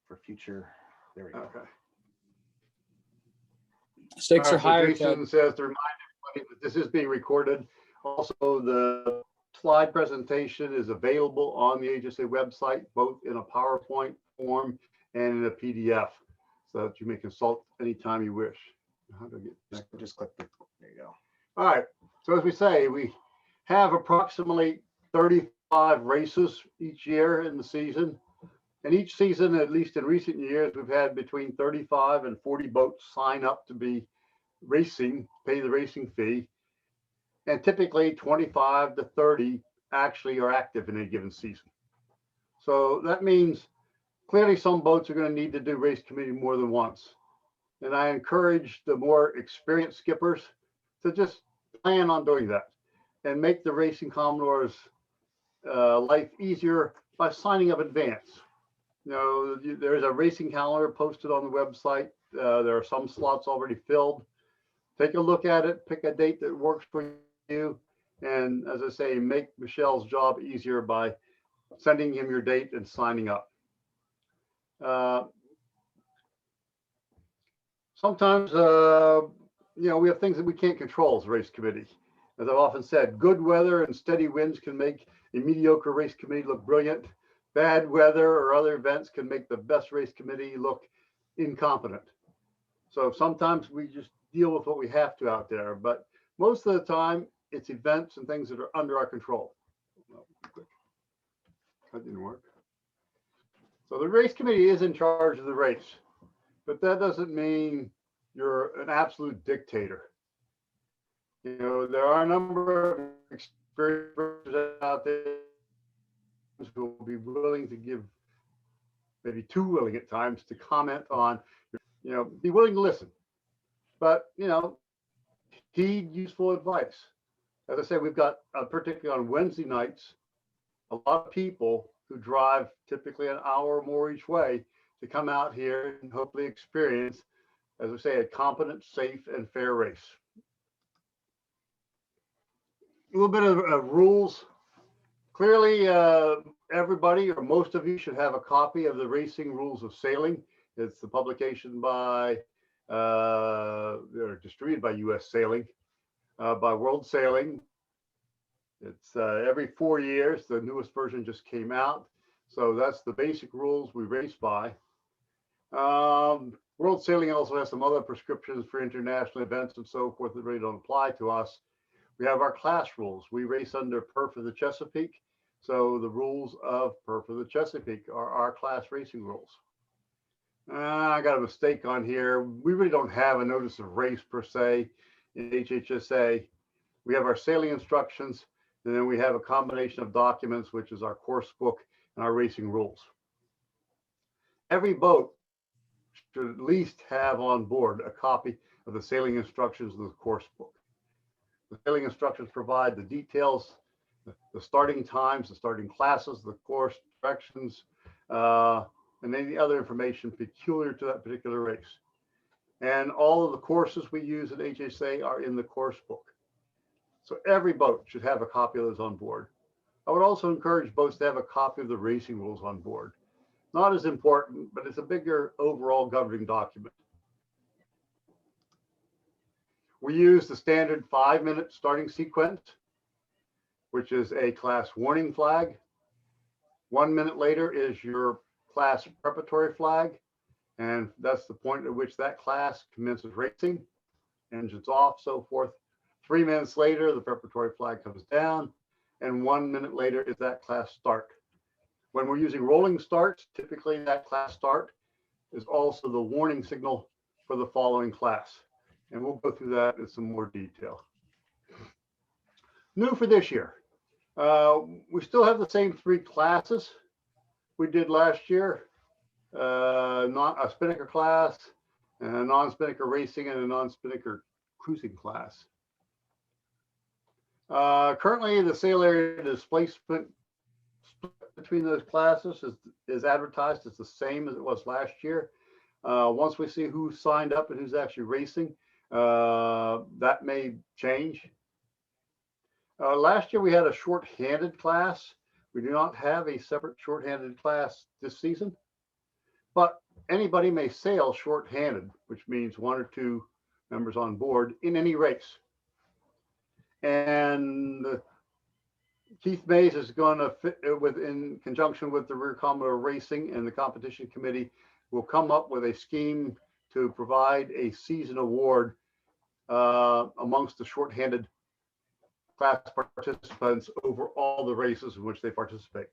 for future. There we go. Okay. Stakes are So higher. Jason says to remind everybody that this is being recorded. Also, the slide presentation is available on the HSA website, both in a PowerPoint form and in a PDF, so that you may consult anytime you wish. How do I get back? Just click the, there you go. All right. So as we say, we have approximately 35 races each year in the season. And each season, at least in recent years, we've had between 35 and 40 boats sign up to be racing, pay the racing fee. And typically 25 to 30 actually are active in a given season. So that means clearly some boats are going to need to do race committee more than once. And I encourage the more experienced skippers to just plan on doing that and make the Racing Commodore's life easier by signing up advance. You know, there's a racing calendar posted on the website. There are some slots already filled. Take a look at it, pick a date that works for you. And as I say, make Michelle's job easier by sending him your date and signing up. Sometimes, you know, we have things that we can't control as a race committee. As I've often said, good weather and steady winds can make a mediocre race committee look brilliant. Bad weather or other events can make the best race committee look incompetent. So sometimes we just deal with what we have to out there, but most of the time it's events and things that are under our control. That didn't work. So the race committee is in charge of the race, but that doesn't mean you're an absolute dictator. You know, there are a number of experienced out there who will be willing to give, maybe too willing at times, to comment on, you know, be willing to listen, but, you know, heed useful advice. As I say, we've got, particularly on Wednesday nights, a lot of people who drive typically an hour or more each way to come out here and hopefully experience, as I say, a competent, safe, and fair race. A little bit of rules. Clearly, everybody or most of you should have a copy of the Racing Rules of Sailing. It's the publication by, they're distributed by U.S. Sailing, by World Sailing. It's every 4 years. The newest version just came out. So that's the basic rules we race by. World Sailing also has some other prescriptions for international events and so forth that really don't apply to us. We have our class rules. We race under Perf of the Chesapeake. So the rules of Perf of the Chesapeake are our class racing rules. I got a mistake on here. We really don't have a notice of race per se in HHSA. We have our sailing instructions, and then we have a combination of documents, which is our course book and our racing rules. Every boat should at least have on board a copy of the sailing instructions of the course book. The sailing instructions provide the details, the starting times, the starting classes, the course directions, and any other information peculiar to that particular race. And all of the courses we use at HSA are in the course book. So every boat should have a copy of those on board. I would also encourage boats to have a copy of the racing rules on board. Not as important, but it's a bigger overall governing document. We use the standard 5-minute starting sequence, which is a class warning flag. 1 minute later is your class preparatory flag, and that's the point at which that class commences racing, engines off, so forth. 3 minutes later, the preparatory flag comes down, and 1 minute later is that class start. When we're using rolling starts, typically that class start is also the warning signal for the following class. And we'll go through that in some more detail. New for this year, we still have the same 3 classes we did last year. Not a spinnaker class, and a non-spinnaker racing, and a non-spinnaker cruising class. Currently, the sail area displacement split between those classes is advertised as the same as it was last year. Once we see who signed up and who's actually racing, that may change. Last year we had a short-handed class. We do not have a separate short-handed class this season, but anybody may sail shorthanded, which means one or two members on board in any race. And Keith Mays is going to fit in conjunction with the Rear Commodore Racing and the competition committee will come up with a scheme to provide a season award amongst the shorthanded class participants over all the races in which they participate.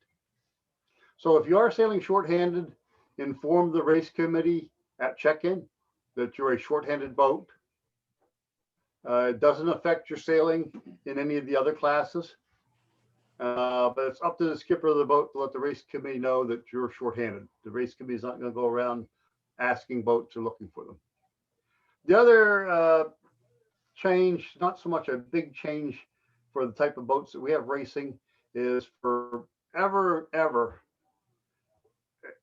So if you are sailing shorthanded, inform the race committee at check-in that you're a shorthanded boat. It doesn't affect your sailing in any of the other classes, but it's up to the skipper of the boat to let the race committee know that you're shorthanded. The race committee is not going to go around asking boats or looking for them. The other change, not so much a big change for the type of boats that we have racing, is forever, ever,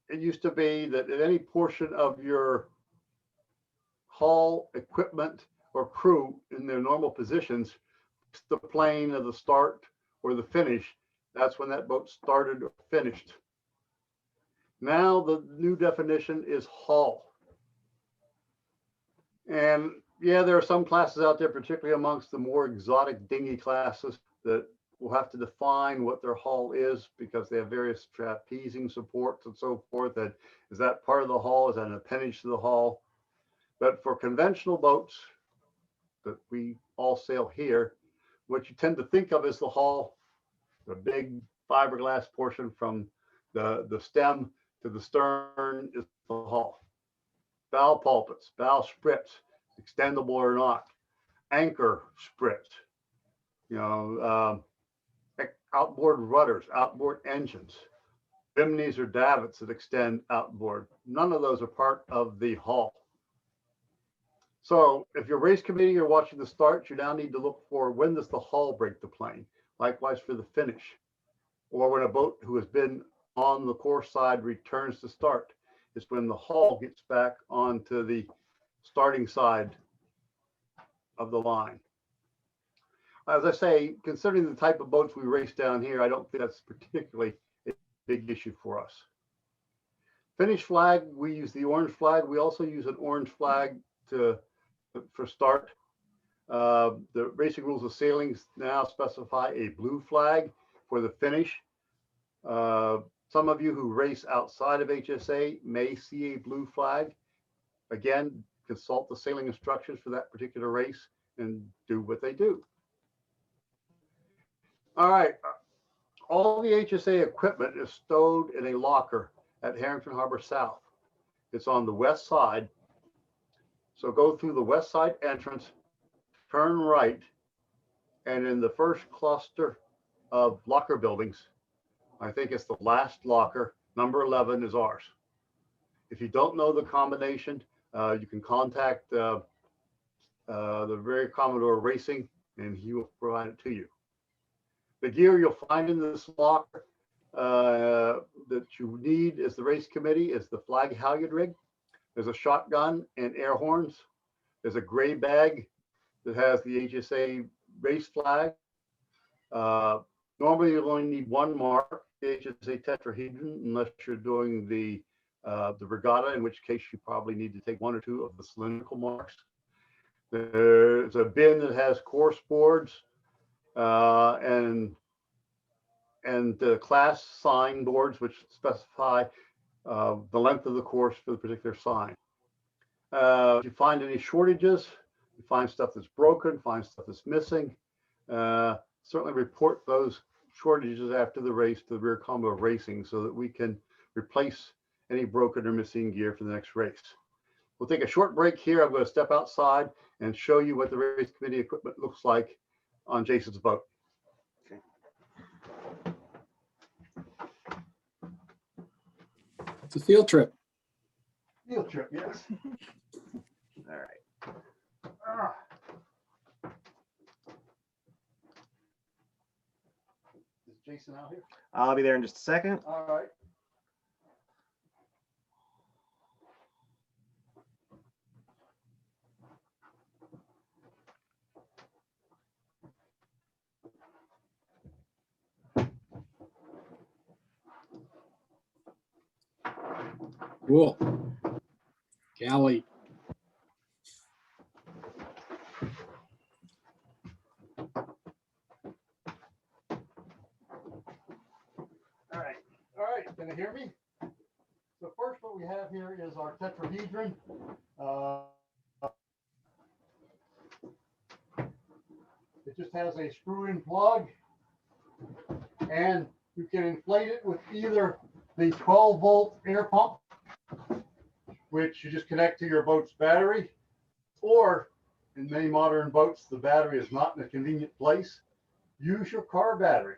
it used to be that at any portion of your hull, equipment, or crew in their normal positions, the plane of the start or the finish, that's when that boat started or finished. Now the new definition is hull. And yeah, there are some classes out there, particularly amongst the more exotic dinghy classes, that will have to define what their hull is because they have various trapezing supports and so forth. That is that part of the hull? Is that an appendage to the hull? But for conventional boats that we all sail here, what you tend to think of as the hull, the big fiberglass portion from the stem to the stern, is the hull. Bow pulpits, bow sprits, extendable or not, anchor sprits, outboard rudders, outboard engines, bimneys or davits that extend outboard. None of those are part of the hull. So if your race committee are watching the start, you now need to look for when does the hull break the plane. Likewise for the finish, or when a boat who has been on the course side returns to start, is when the hull gets back onto the starting side of the line. As I say, considering the type of boats we race down here, I don't think that's particularly a big issue for us. Finish flag, we use the orange flag. We also use an orange flag for start. The racing rules of sailing now specify a blue flag for the finish. Some of you who race outside of HSA may see a blue flag. Again, consult the sailing instructions for that particular race and do what they do. All right, all the HSA equipment is stowed in a locker at Harrington Harbor South. It's on the west side. So go through the west side entrance, turn right, and in the first cluster of locker buildings, I think it's the last locker, number 11 is ours. If you don't know the combination, you can contact the Rear Commodore Racing and he will provide it to you. The gear you'll find in this locker that you need as the race committee is the flag halyard rig. There's a shotgun and air horns. There's a gray bag that has the HSA race flag. Normally you'll only need one mark, the HSA tetrahedron, unless you're doing the regatta, in which case you probably need to take one or two of the cylindrical marks. There's a bin that has course boards and the class sign boards, which specify the length of the course for the particular sign. If you find any shortages, you find stuff that's broken, find stuff that's missing, certainly report those shortages after the race to the Rear Commodore Racing so that we can replace any broken or missing gear for the next race. We'll take a short break here. I'm going to step outside and show you what the race committee equipment looks like on Jason's boat. It's a field trip. Field trip, yes. All right. Is Jason out here? I'll be there in just a second. All right. Cool. Callie. All right, can you hear me? So first what we have here is our tetrahedron. It just has a screw-in plug, and you can inflate it with either the 12-volt air pump, which you just connect to your boat's battery, or in many modern boats, the battery is not in a convenient place. Use your car battery.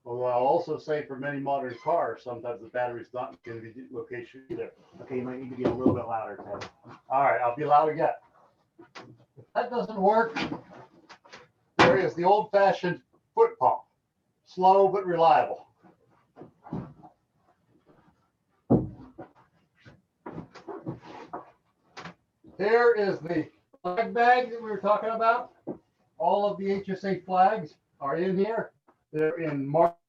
Although I'll also say for many modern cars, sometimes the battery is not in a convenient location either. Okay, you might need to be a little bit louder, Ted. All right, I'll be loud again. If that doesn't work, there is the old-fashioned foot pump. Slow but reliable. Here is the flag bag that we were talking about. All of the HSA flags are in here. They're in marked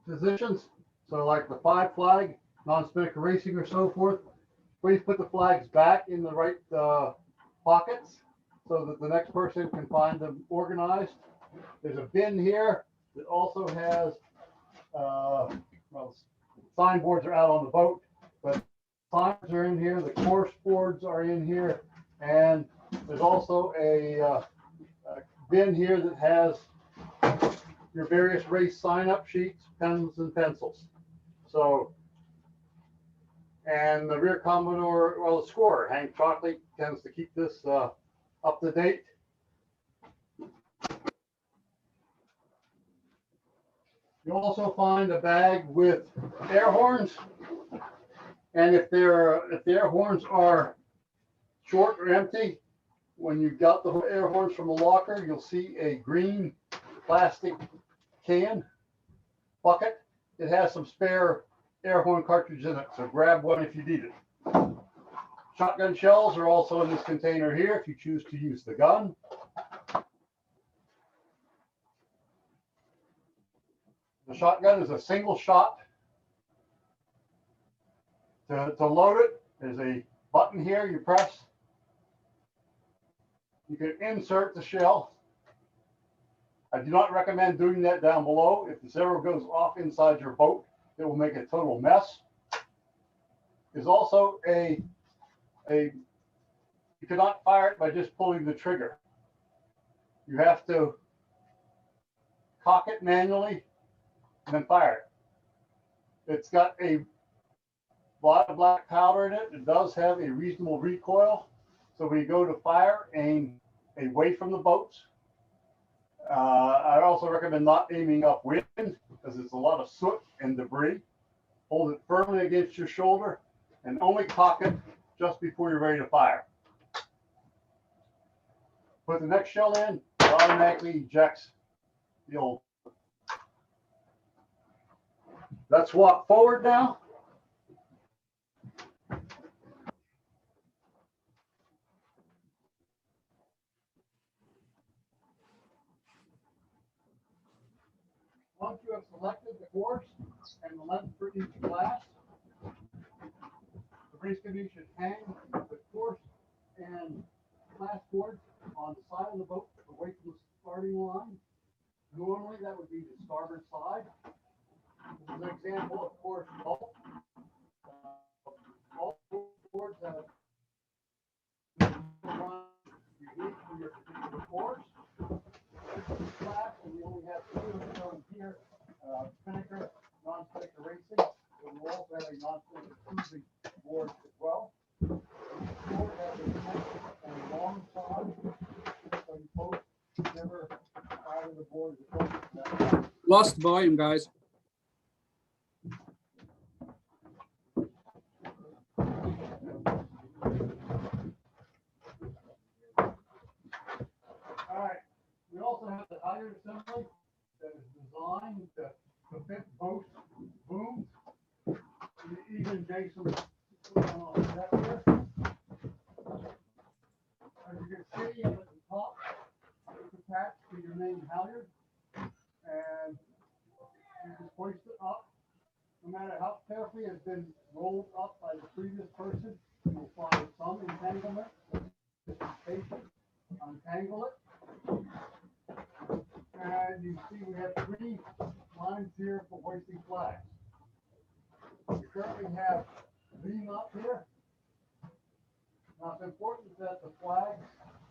positions. So like the 5 flag, non-Spinnaker racing or so forth. Please put the flags back in the right pockets so that the next person can find them organized. There's a bin here that also has, well, signboards are out on the boat, but signs are in here. The course boards are in here. And there's also a bin here that has your various race sign-up sheets, pens, and pencils. So, and the rear Commodore, well, the scorer, Hank Chalkley, tends to keep this up to date. You'll also find a bag with air horns. And if the air horns are short or empty, when you got the air horns from the locker, you'll see a green plastic can bucket. It has some spare air horn cartridges in it, so grab one if you need it. Shotgun shells are also in this container here if you choose to use the gun. The shotgun is a single shot. To load it, there's a button here you press. You can insert the shell. I do not recommend doing that down below. If this arrow goes off inside your boat, it will make a total mess. There's also you cannot fire it by just pulling the trigger. You have to cock it manually and then fire it. It's got a lot of black powder in it. It does have a reasonable recoil. So when you go to fire, aim away from the boats. I also recommend not aiming upwind because it's a lot of soot and debris. Hold it firmly against your shoulder and only cock it just before you're ready to fire. Put the next shell in, it automatically ejects the old. Let's walk forward now. Once you have selected the course and the length for each class, the race canoe should hang the course and class boards on the side of the boat away from the starting line. Normally that would be the starboard side. This is an example of course golf. All boards have unique for your particular course. Class, and we only have 2 shown here, Spinnaker, non-Spinnaker racing. And we also have a non-Spinnaker cruising board as well. Each board has a short and a long side, so you both whichever side of the board is closest to that side. Lost the volume, guys. All right. We also have the halyard assembly that is designed to fit both booms. Even Jason on that here. As you can see up at the top, it's attached to your main halyard. And you just hoist it up no matter how carefully it's been rolled up by the previous person, you'll find some entanglement. Just be patient, untangle it. And you see we have 3 lines here for hoisting flags. We currently have beam up here. Now it's important that the flags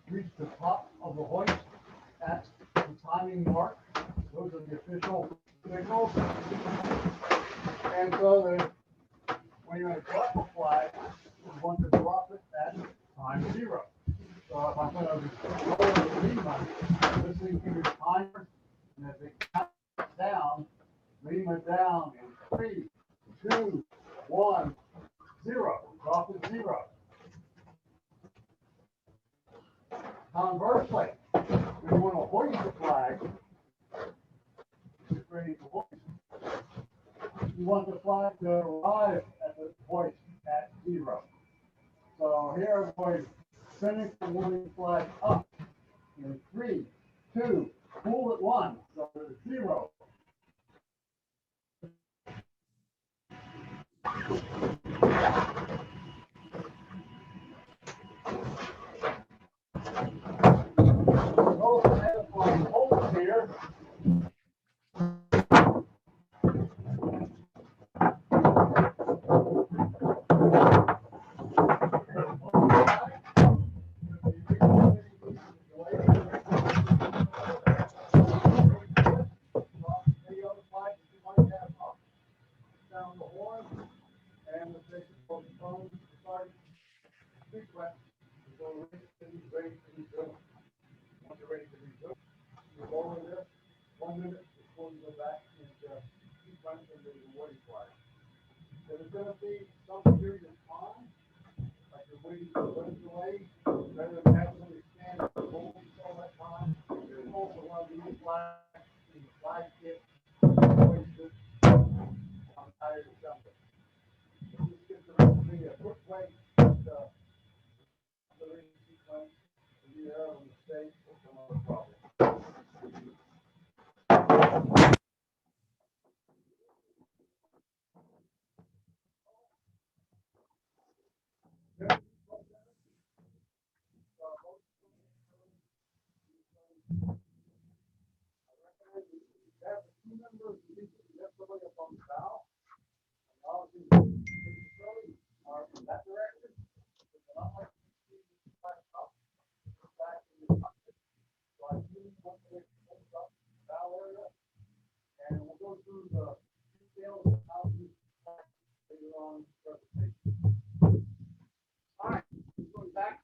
reach the top of the hoist at the timing mark. Those are the official signals. And so that when you're going to drop a flag, you want to drop it at time 0. So if I'm going to lower the beam on, this thing can be timer, and as it counts down, beam it down in 3, 2, 1, 0. Drop it 0. Conversely, when you want to hoist the flag, it's ready to hoist. You want the flag to arrive at the hoist at 0. So here I'm going to finish the warning flag up in 3, 2, pull it 1, so it's 0. Also have my holes here. Down the horn and the basic phone start sequence. So ready to be built. Once you're ready to be built, you lower this 1 minute before you go back into sequence and do the warning flag. There's going to be some period of time, like you're waiting for the wind delay, rather than have somebody stand and hold all that time. There's also one of these flags, the flag kit, hoisted on tires or something. This gives the recipe a quick way to the sequence, and you have a mistake or some other problem. Have the 2 members left away up on the bow. And obviously, are in that direction. It's not like you see back up, back in the cockpit. So I use one of the up bow area, and we'll go through the details of how to use later on in the presentation. All right, going back.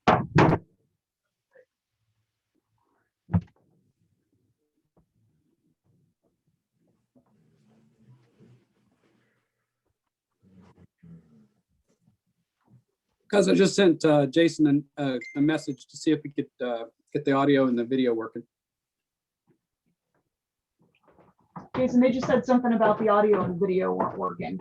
Because I just sent Jason a message to see if we could get the audio and the video working. Jason, they just said something about the audio and video weren't working.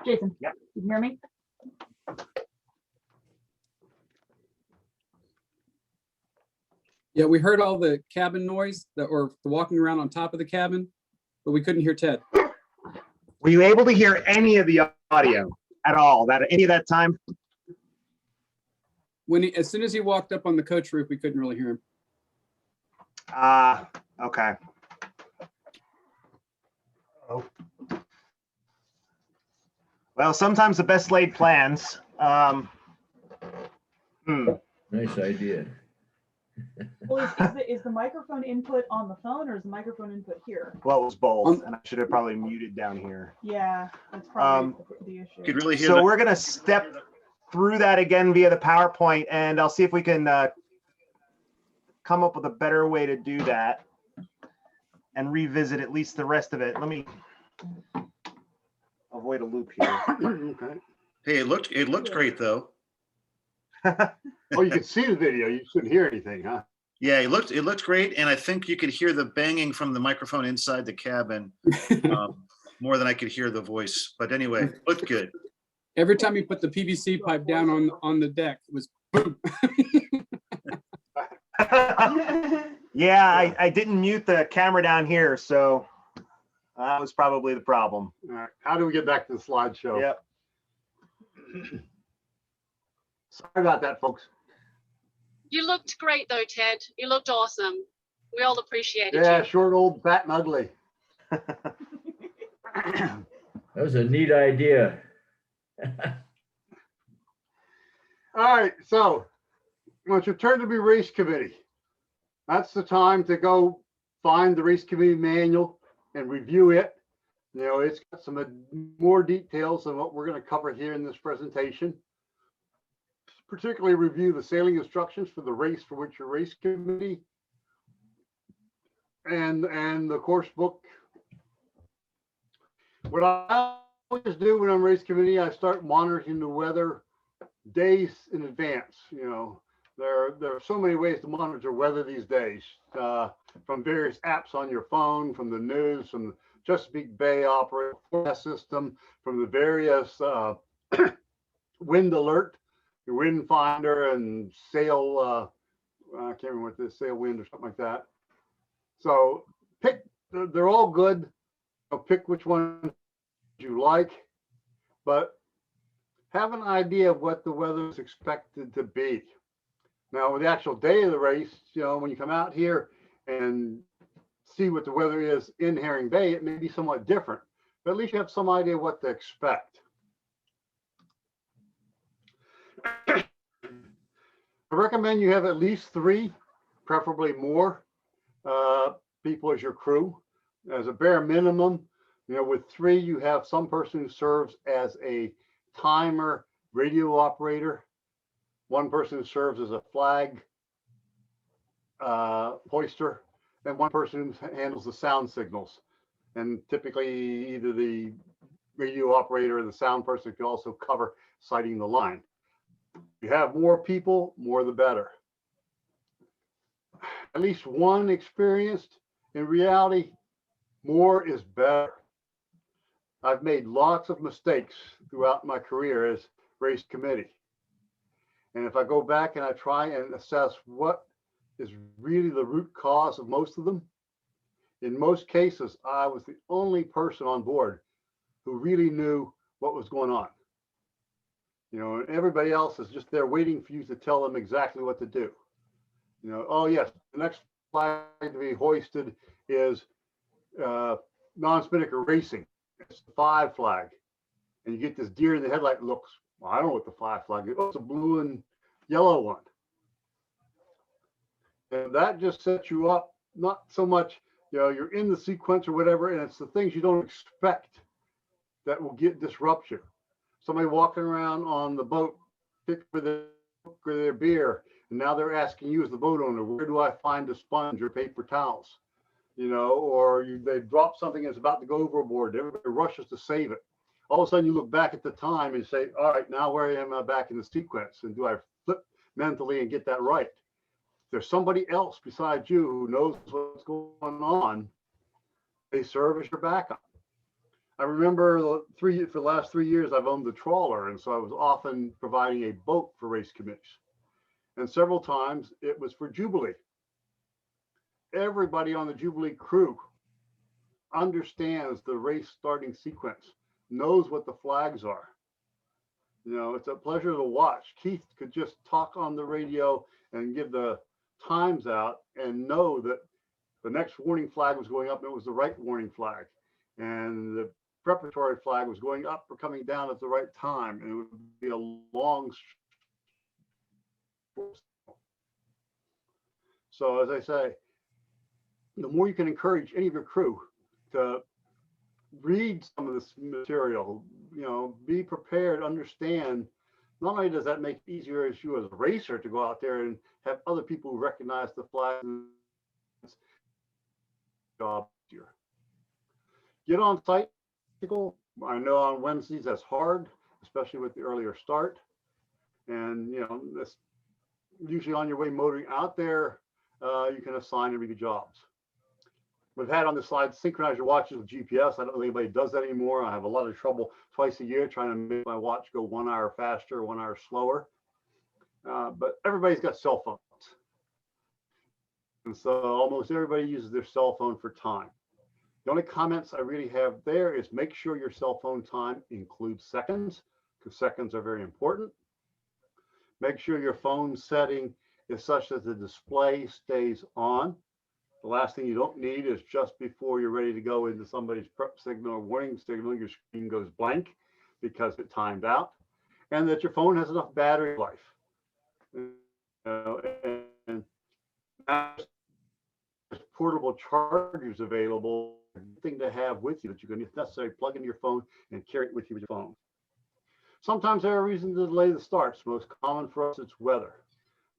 Jason, Yep. you can hear me? Yeah, we heard all the cabin noise that or the walking around on top of the cabin, but we couldn't hear Ted. Were you able to hear any of the audio at all? Any of that time? As soon as he walked up on the coach roof, we couldn't really hear him. Okay. Well, sometimes the best laid plans. Nice idea. Well, is the microphone input on the phone or is the microphone input here? Well, it was both, and I should have probably muted down here. Yeah, that's probably the issue. Could really hear So the, we're gonna step through that again via the PowerPoint, and I'll see if we can come up with a better way to do that and revisit at least the rest of it. Let me avoid a loop here. Okay. hey, it looked great though. Oh, you can see the video. You couldn't hear anything, huh? Yeah, it looked great, and I think you could hear the banging from the microphone inside the cabin more than I could hear the voice. But anyway, looked good. Every time you put the PVC pipe down on the deck, it was boom. Yeah, Yeah. I didn't mute the camera down here, so that was probably the problem. All right. How do we get back to the slideshow? Yep. Sorry about that, folks. You looked great though, Ted. You looked awesome. We all appreciated Yeah, you. short, old, fat, and ugly. That was a neat idea. All right, so when it's your turn to be race committee, that's the time to go find the race committee manual and review it. You know, it's got some more details than what we're going to cover here in this presentation. Particularly review the sailing instructions for the race for which your race committee and the course book. What I always do when I'm race committee, I start monitoring the weather days in advance. You know, there are so many ways to monitor weather these days, from various apps on your phone, from the news, from the Chesapeake Bay Operator Forecast System, from the various wind alert, your wind finder, and sail. I can't remember what this, sail wind or something like that. So pick. They're all good. So pick which one you like, but have an idea of what the weather is expected to be. Now, with the actual day of the race, you know, when you come out here and see what the weather is in Herring Bay, it may be somewhat different, but at least you have some idea what to expect. I recommend you have at least 3, preferably more, people as your crew. As a bare minimum, you know, with 3, you have some person who serves as a timer radio operator, one person who serves as a flag hoister, and one person who handles the sound signals. And typically either the radio operator or the sound person can also cover sighting the line. If you have more people, more the better. At least one experienced. In reality, more is better. I've made lots of mistakes throughout my career as race committee. And if I go back and I try and assess what is really the root cause of most of them, in most cases, I was the only person on board who really knew what was going on. You know, and everybody else is just there waiting for you to tell them exactly what to do. You know, oh yes, the next flag to be hoisted is non-spinnaker racing. It's the 5 flag. And you get this deer in the headlight looks, well, I don't know what the 5 flag is. Oh, it's a blue and yellow one. And that just sets you up, not so much, you know, you're in the sequence or whatever, and it's the things you don't expect that will disrupt you. Somebody walking around on the boat, pick for their beer, and now they're asking you as the boat owner, where do I find a sponge or paper towels? You know, or they drop something that's about to go overboard. Everybody rushes to save it. All of a sudden you look back at the time and say, all right, now where am I back in the sequence? And do I flip mentally and get that right? If there's somebody else besides you who knows what's going on, they serve as your backup. I remember for the last 3 years, I've owned the trawler. And so I was often providing a boat for race committees. And several times it was for Jubilee. Everybody on the Jubilee crew understands the race starting sequence, knows what the flags are. You know, it's a pleasure to watch. Keith could just talk on the radio and give the times out and know that the next warning flag was going up and it was the right warning flag. And the preparatory flag was going up or coming down at the right time. And it would be a long. So as I say, the more you can encourage any of your crew to read some of this material, you know, be prepared, understand, not only does that make it easier as you as a racer to go out there and have other people who recognize the flag, job easier. Get on site. I know on Wednesdays that's hard, especially with the earlier start. And, you know, that's usually on your way motoring out there, you can assign and read jobs. We've had on the slide, synchronize your watches with GPS. I don't know if anybody does that anymore. I have a lot of trouble twice a year trying to make my watch go 1 hour faster, 1 hour slower. But everybody's got cell phones. And so almost everybody uses their cell phone for time. The only comments I really have there is make sure your cell phone time includes seconds, because seconds are very important. Make sure your phone setting is such that the display stays on. The last thing you don't need is just before you're ready to go into somebody's prep signal or warning signal, your screen goes blank because it timed out, and that your phone has enough battery life. You know, and now there's portable chargers available, thing to have with you that you can, if necessary, plug into your phone and carry it with you with your phone. Sometimes there are reasons to delay the starts. Most common for us, it's weather.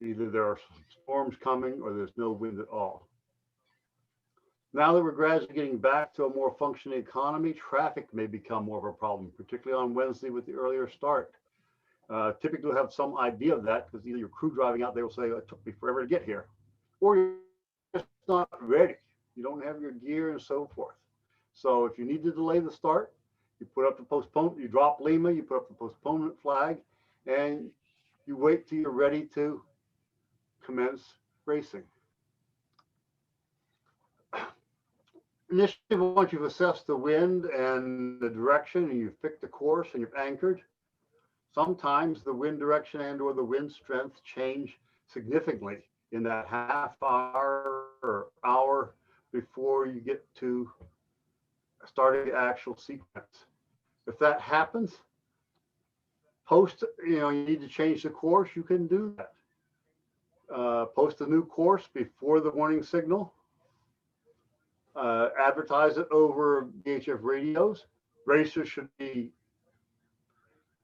Either there are storms coming or there's no wind at all. Now that we're gradually getting back to a more functioning economy, traffic may become more of a problem, particularly on Wednesday with the earlier start. Typically we'll have some idea of that because either your crew driving out, they will say, it took me forever to get here, or you're just not ready. You don't have your gear and so forth. So if you need to delay the start, you put up the postponement, you drop Lima, you put up the postponement flag, and you wait till you're ready to commence racing. Initially, once you've assessed the wind and the direction and you've picked the course and you've anchored, sometimes the wind direction and or the wind strength change significantly in that half hour or hour before you get to starting the actual sequence. If that happens, you need to change the course, you can do that. Post a new course before the warning signal. Advertise it over VHF radios. Racers should be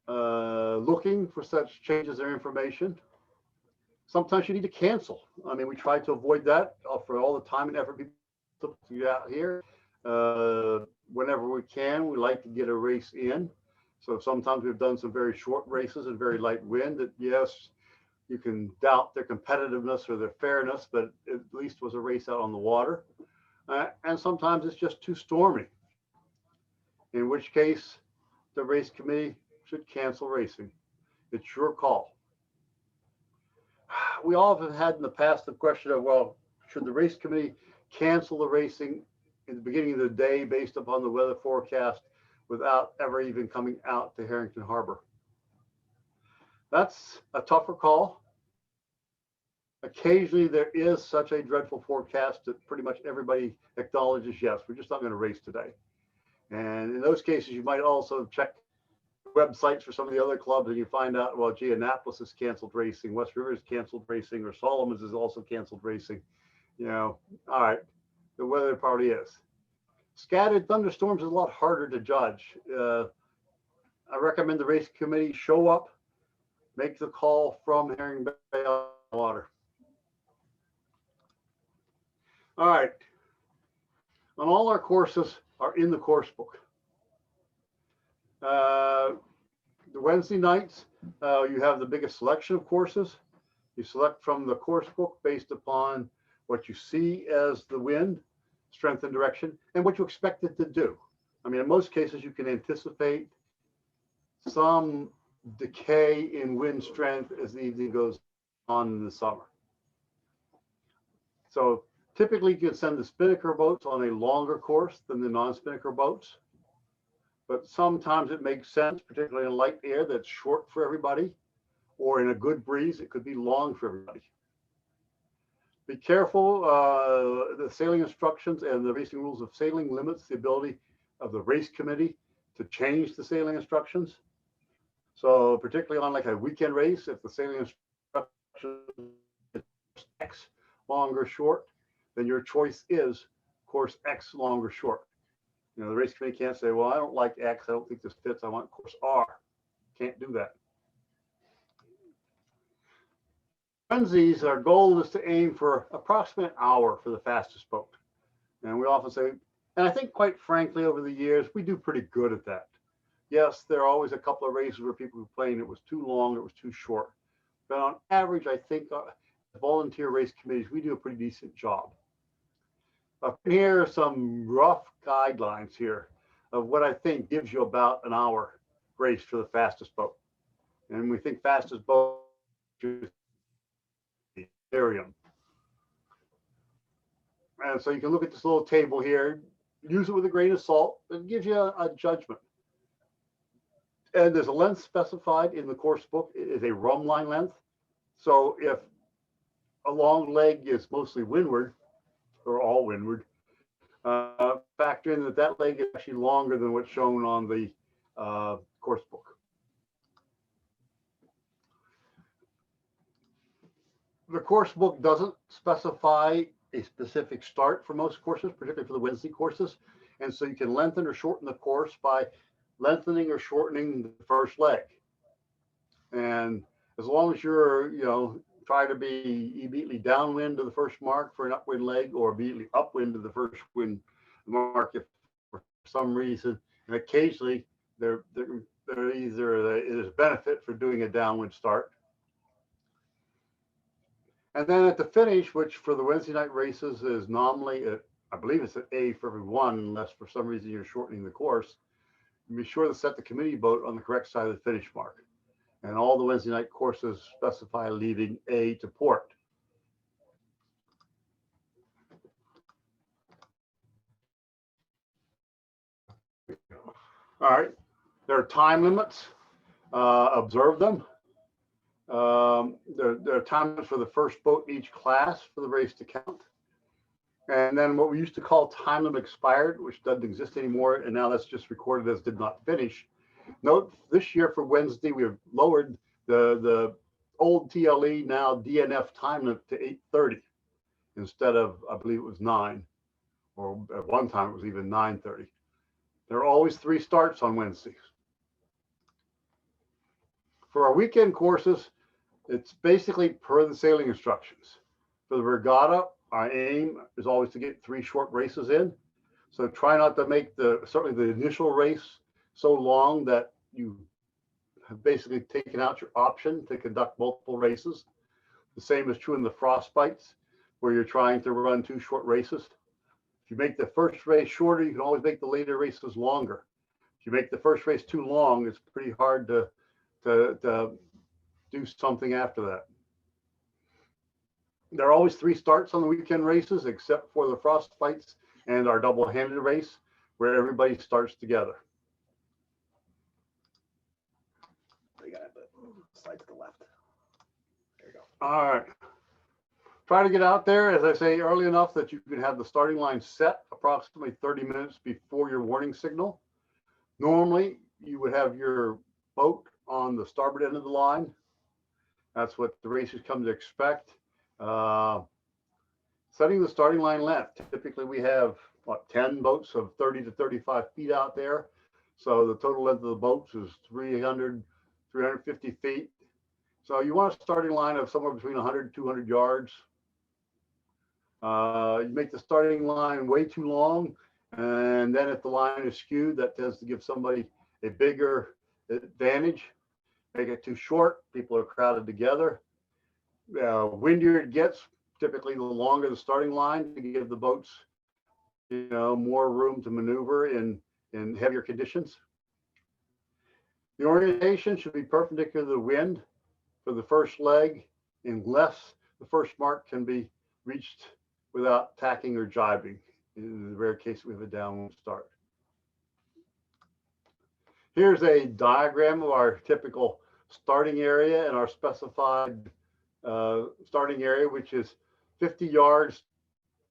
looking for such changes in information. Sometimes you need to cancel. I mean, we try to avoid that for all the time and effort people put out here. Whenever we can, we like to get a race in. So sometimes we've done some very short races in very light wind that, yes, you can doubt their competitiveness or their fairness, but at least was a race out on the water. And sometimes it's just too stormy, in which case the race committee should cancel racing. It's your call. We often had in the past the question of, well, should the race committee cancel the racing in the beginning of the day based upon the weather forecast without ever even coming out to Harrington Harbor? That's a tougher call. Occasionally there is such a dreadful forecast that pretty much everybody acknowledges, yes, we're just not going to race today. And in those cases, you might also check websites for some of the other clubs and you find out, well, gee, Annapolis has canceled racing, West River has canceled racing, or Solomon's has also canceled racing. You know, all right, the weather probably is. Scattered thunderstorms is a lot harder to judge. I recommend the race committee show up, make the call from Herring Bay on water. All right, and all our courses are in the course book. The Wednesday nights, you have the biggest selection of courses. You select from the course book based upon what you see as the wind, strength and direction, and what you expect it to do. I mean, in most cases, you can anticipate some decay in wind strength as the evening goes on in the summer. So typically, you can send the spinnaker boats on a longer course than the non-spinnaker boats. But sometimes it makes sense, particularly in light air that's short for everybody, or in a good breeze, it could be long for everybody. Be careful, the sailing instructions and the racing rules of sailing limits the ability of the race committee to change the sailing instructions. So particularly on like a weekend race, if the sailing instruction is X long or short, then your choice is course X long or short. You know, the race committee can't say, well, I don't like X, I don't think this fits, I want course R. Can't do that. Wednesdays, our goal is to aim for approximately an hour for the fastest boat. And we often say, and I think quite frankly, over the years, we do pretty good at that. Yes, there are always a couple of races where people complain it was too long, it was too short. But on average, I think volunteer race committees, we do a pretty decent job. Here are some rough guidelines here of what I think gives you about an hour race for the fastest boat. And we think fastest boat is Ethereum. And so you can look at this little table here, use it with a grain of salt. It gives you a judgment. And there's a length specified in the course book. It is a run line length. So if a long leg is mostly windward or all windward, factor in that that leg is actually longer than what's shown on the course book. The course book doesn't specify a specific start for most courses, particularly for the Wednesday courses. And so you can lengthen or shorten the course by lengthening or shortening the first leg. And as long as you're, try to be immediately downwind to the first mark for an upwind leg, or immediately upwind to the first wind mark if for some reason, and occasionally there is benefit for doing a downwind start. And then at the finish, which for the Wednesday night races is nominally, I believe it's an A for every one, unless for some reason you're shortening the course, be sure to set the committee boat on the correct side of the finish mark. And all the Wednesday night courses specify leaving A to port. All right, there are time limits. Observe them. There are time limits for the first boat in each class for the race to count. And then what we used to call time limit expired, which doesn't exist anymore, and now that's just recorded as did not finish. Note this year for Wednesday, we have lowered the old TLE, now DNF time limit to 8:30 instead of, I believe it was 9, or at one time it was even 9:30. There are always 3 starts on Wednesdays. For our weekend courses, it's basically per the sailing instructions. For the regatta, our aim is always to get 3 short races in. So try not to make certainly the initial race so long that you have basically taken out your option to conduct multiple races. The same is true in the frostbites, where you're trying to run 2 short races. If you make the first race shorter, you can always make the later races longer. If you make the first race too long, it's pretty hard to do something after that. There are always 3 starts on the weekend races, except for the frostbites and our double-handed race, where everybody starts together. They got it, but slide to the left. There you go. All right. Try to get out there, as I say, early enough that you can have the starting line set approximately 30 minutes before your warning signal. Normally, you would have your boat on the starboard end of the line. That's what the racers come to expect. Setting the starting line length. Typically, we have 10 boats of 30 to 35 feet out there. So the total length of the boats is 350 feet. So you want a starting line of somewhere between 100 and 200 yards. You make the starting line way too long, and then if the line is skewed, that tends to give somebody a bigger advantage. Make it too short, people are crowded together. Windier it gets, typically the longer the starting line to give the boats, more room to maneuver in heavier conditions. The orientation should be perpendicular to the wind for the first leg, unless the first mark can be reached without tacking or jibing. In the rare case we have a downwind start. Here's a diagram of our typical starting area and our specified starting area, which is 50 yards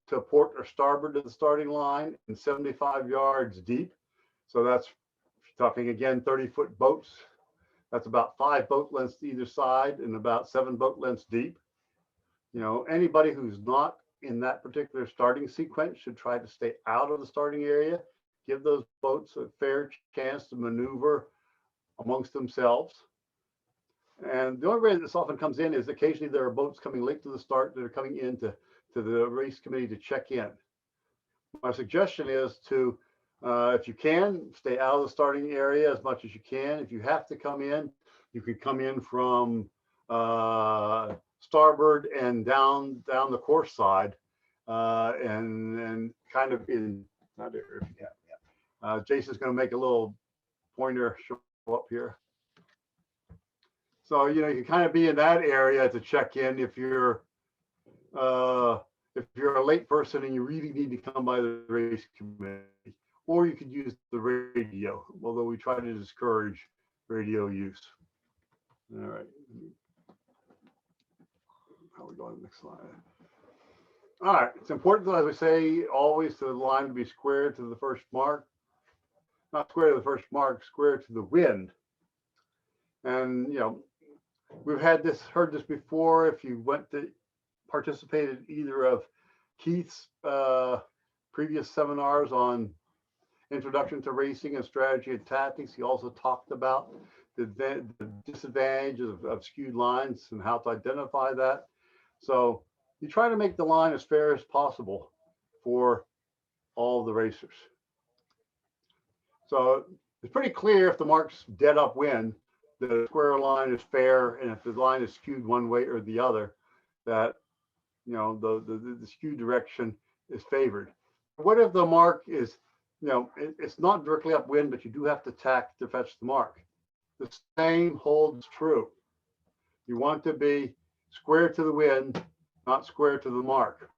to port or starboard of the starting line and 75 yards deep. So that's talking again 30-foot boats. That's about 5 boat lengths to either side and about 7 boat lengths deep. Anybody who's not in that particular starting sequence should try to stay out of the starting area. Give those boats a fair chance to maneuver amongst themselves. And the only way this often comes in is occasionally there are boats coming late to the start that are coming in to the race committee to check in. My suggestion is to, if you can, stay out of the starting area as much as you can. If you have to come in, you could come in from starboard and down the course side, and kind of in. Not there, if you have. Jason's going to make a little pointer show up here. So you can kind of be in that area to check in if you're if you're a late person and you really need to come by the race committee, or you could use the radio, although we try to discourage radio use. All right. How we go on the next slide? All right. It's important, as we say, always to the line to be square to the first mark. Not square to the first mark, square to the wind. And, you know, we've heard this before. If you participated in either of Keith's previous seminars on introduction to racing and strategy and tactics, he also talked about the disadvantages of skewed lines and how to identify that. So you try to make the line as fair as possible for all the racers. So it's pretty clear if the mark's dead upwind, the square line is fair, and if the line is skewed one way or the other, that, you know, the skewed direction is favored. What if the mark is, you know, it's not directly upwind, but you do have to tack to fetch the mark? The same holds true. You want to be square to the wind, not square to the mark.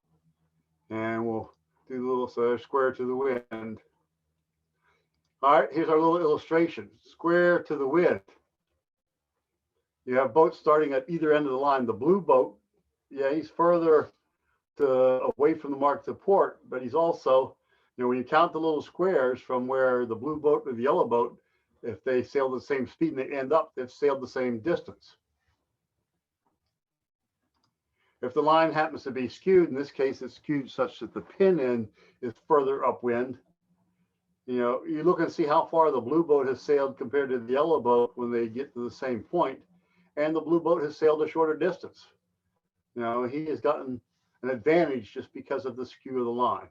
And we'll do the little square to the wind. All right, here's our little illustration. Square to the wind. You have boats starting at either end of the line. The blue boat, yeah, he's further away from the mark to port, but he's also, you know, when you count the little squares from where the blue boat or the yellow boat, if they sail the same speed and they end up, they've sailed the same distance. If the line happens to be skewed, in this case, it's skewed such that the pin end is further upwind. You know, you look and see how far the blue boat has sailed compared to the yellow boat when they get to the same point, and the blue boat has sailed a shorter distance. You know, he has gotten an advantage just because of the skew of the line.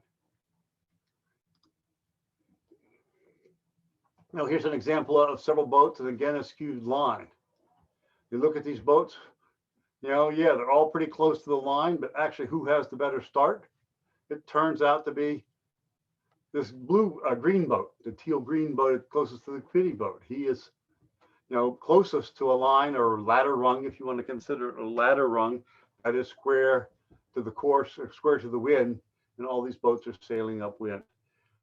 Now, here's an example of several boats, and again, a skewed line. You look at these boats, you know, yeah, they're all pretty close to the line, but actually, who has the better start? It turns out to be this green boat, the teal green boat closest to the committee boat. He is, you know, closest to a line or ladder rung, if you want to consider it a ladder rung, that is square to the course or square to the wind, and all these boats are sailing upwind.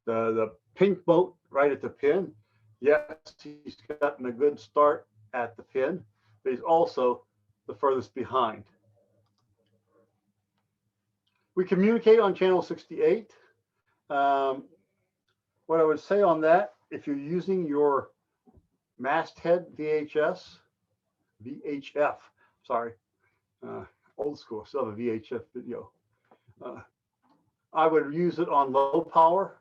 The pink boat right at the pin, yes, he's gotten a good start at the pin, but he's also the furthest behind. We communicate on channel 68. What I would say on that, if you're using your masthead VHF, sorry, old school, still have a VHF video. I would use it on low power.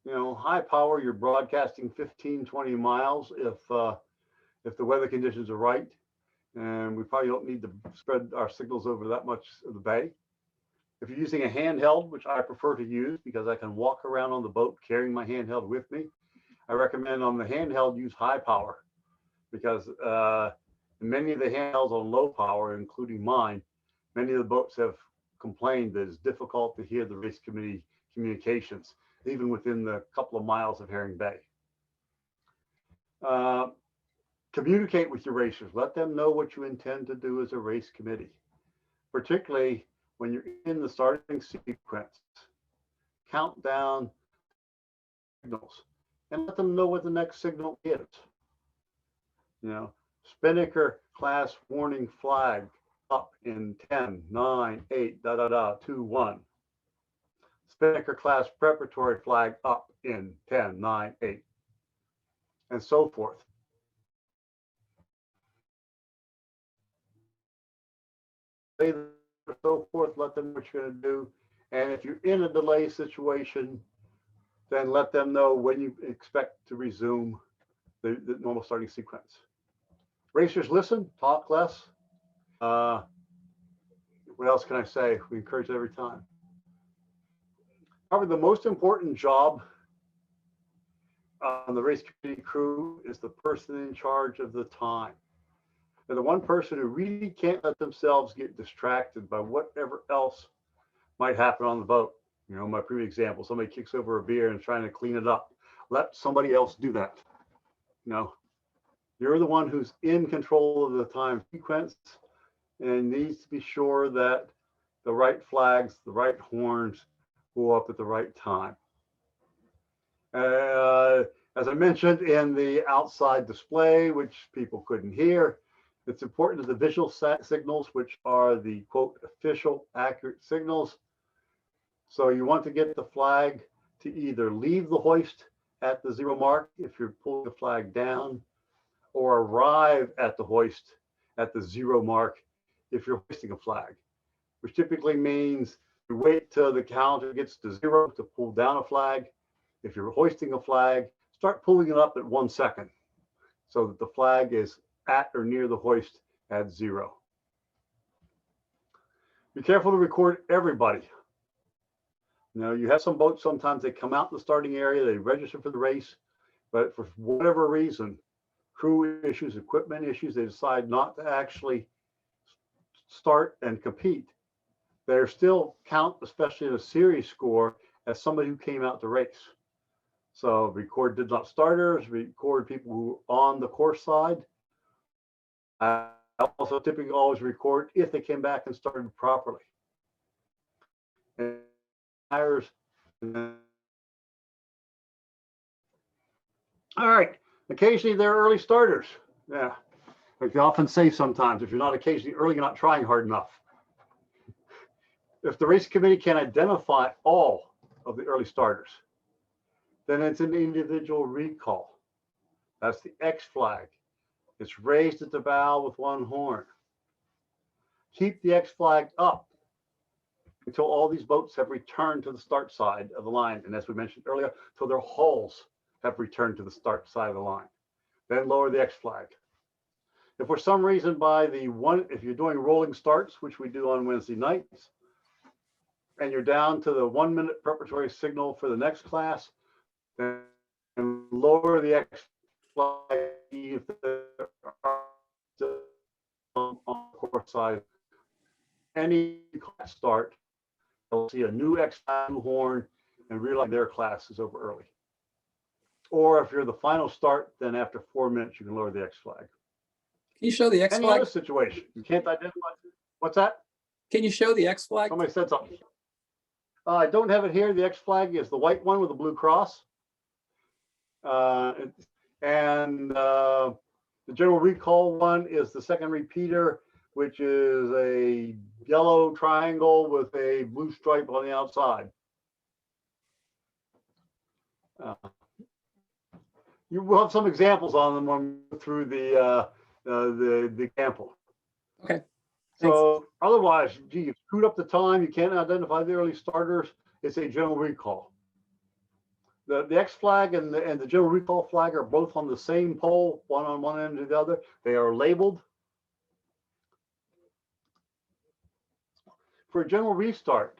You know, high power, you're broadcasting 15, 20 miles if the weather conditions are right. And we probably don't need to spread our signals over that much of the bay. If you're using a handheld, which I prefer to use because I can walk around on the boat carrying my handheld with me, I recommend on the handheld use high power, because many of the handhelds on low power, including mine, many of the boats have complained that it's difficult to hear the race committee communications, even within the couple of miles of Herring Bay. Communicate with your racers. Let them know what you intend to do as a race committee, particularly when you're in the starting sequence. Count down signals and let them know what the next signal is. You know, Spinnaker class warning flag up in 10, 9, 8, 2, 1. Spinnaker class preparatory flag up in 10, 9, 8, and so forth. So forth, let them know what you're going to do. And if you're in a delay situation, then let them know when you expect to resume the normal starting sequence. Racers listen, talk less. What else can I say? We encourage it every time. Probably the most important job on the race committee crew is the person in charge of the time. They're the one person who really can't let themselves get distracted by whatever else might happen on the boat. You know, my previous example, somebody kicks over a beer and is trying to clean it up. Let somebody else do that. You know, you're the one who's in control of the time sequence and needs to be sure that the right flags, the right horns go up at the right time. As I mentioned in the outside display, which people couldn't hear, it's important that the visual signals, which are the quote official accurate signals. So you want to get the flag to either leave the hoist at the 0 mark if you're pulling the flag down, or arrive at the hoist at the 0 mark if you're hoisting a flag, which typically means you wait till the calendar gets to 0 to pull down a flag. If you're hoisting a flag, start pulling it up at 1 second so that the flag is at or near the hoist at 0. Be careful to record everybody. Now, you have some boats, sometimes they come out in the starting area, they register for the race, but for whatever reason, crew issues, equipment issues, they decide not to actually start and compete. They're still count, especially in a series score, as somebody who came out to race. So record did not starters, record people who are on the course side. I also typically always record if they came back and started properly. And all right, occasionally there are early starters. Yeah, like they often say sometimes, if you're not occasionally early, you're not trying hard enough. If the race committee can identify all of the early starters, then it's an individual recall. That's the X flag. It's raised at the bow with 1 horn. Keep the X flag up until all these boats have returned to the start side of the line. And as we mentioned earlier, until their hulls have returned to the start side of the line. Then lower the X flag. If for some reason if you're doing rolling starts, which we do on Wednesday nights, and you're down to the 1 minute preparatory signal for the next class, then lower the X flag if there are on the course side. Any class start, they'll see a new X flag, new horn, and realize their class is over early. Or if you're the final start, then after 4 minutes, you can lower the X flag. Can you show the X Any flag? other situation, you can't identify. What's that? Can you show the X flag? Somebody said something. I don't have it here. The X flag is the white one with the blue cross. The general recall one is the second repeater, which is a yellow triangle with a blue stripe on the outside. You will have some examples on them when we go through the example. Okay. So otherwise, gee, you screwed up the time. You can't identify the early starters. It's a general recall. The X flag and the general recall flag are both on the same pole, one on one end of the other. They are labeled. For a general restart,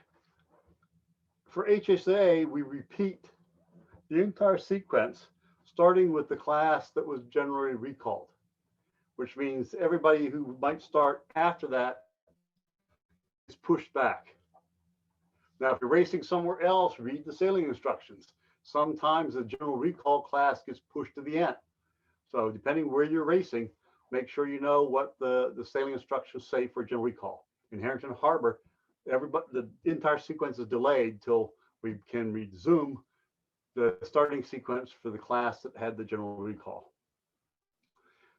for HSA, we repeat the entire sequence, starting with the class that was generally recalled, which means everybody who might start after that is pushed back. Now, if you're racing somewhere else, read the sailing instructions. Sometimes the general recall class gets pushed to the end. So depending where you're racing, make sure you know what the sailing instructions say for general recall. In Harrington Harbor, the entire sequence is delayed till we can resume the starting sequence for the class that had the general recall.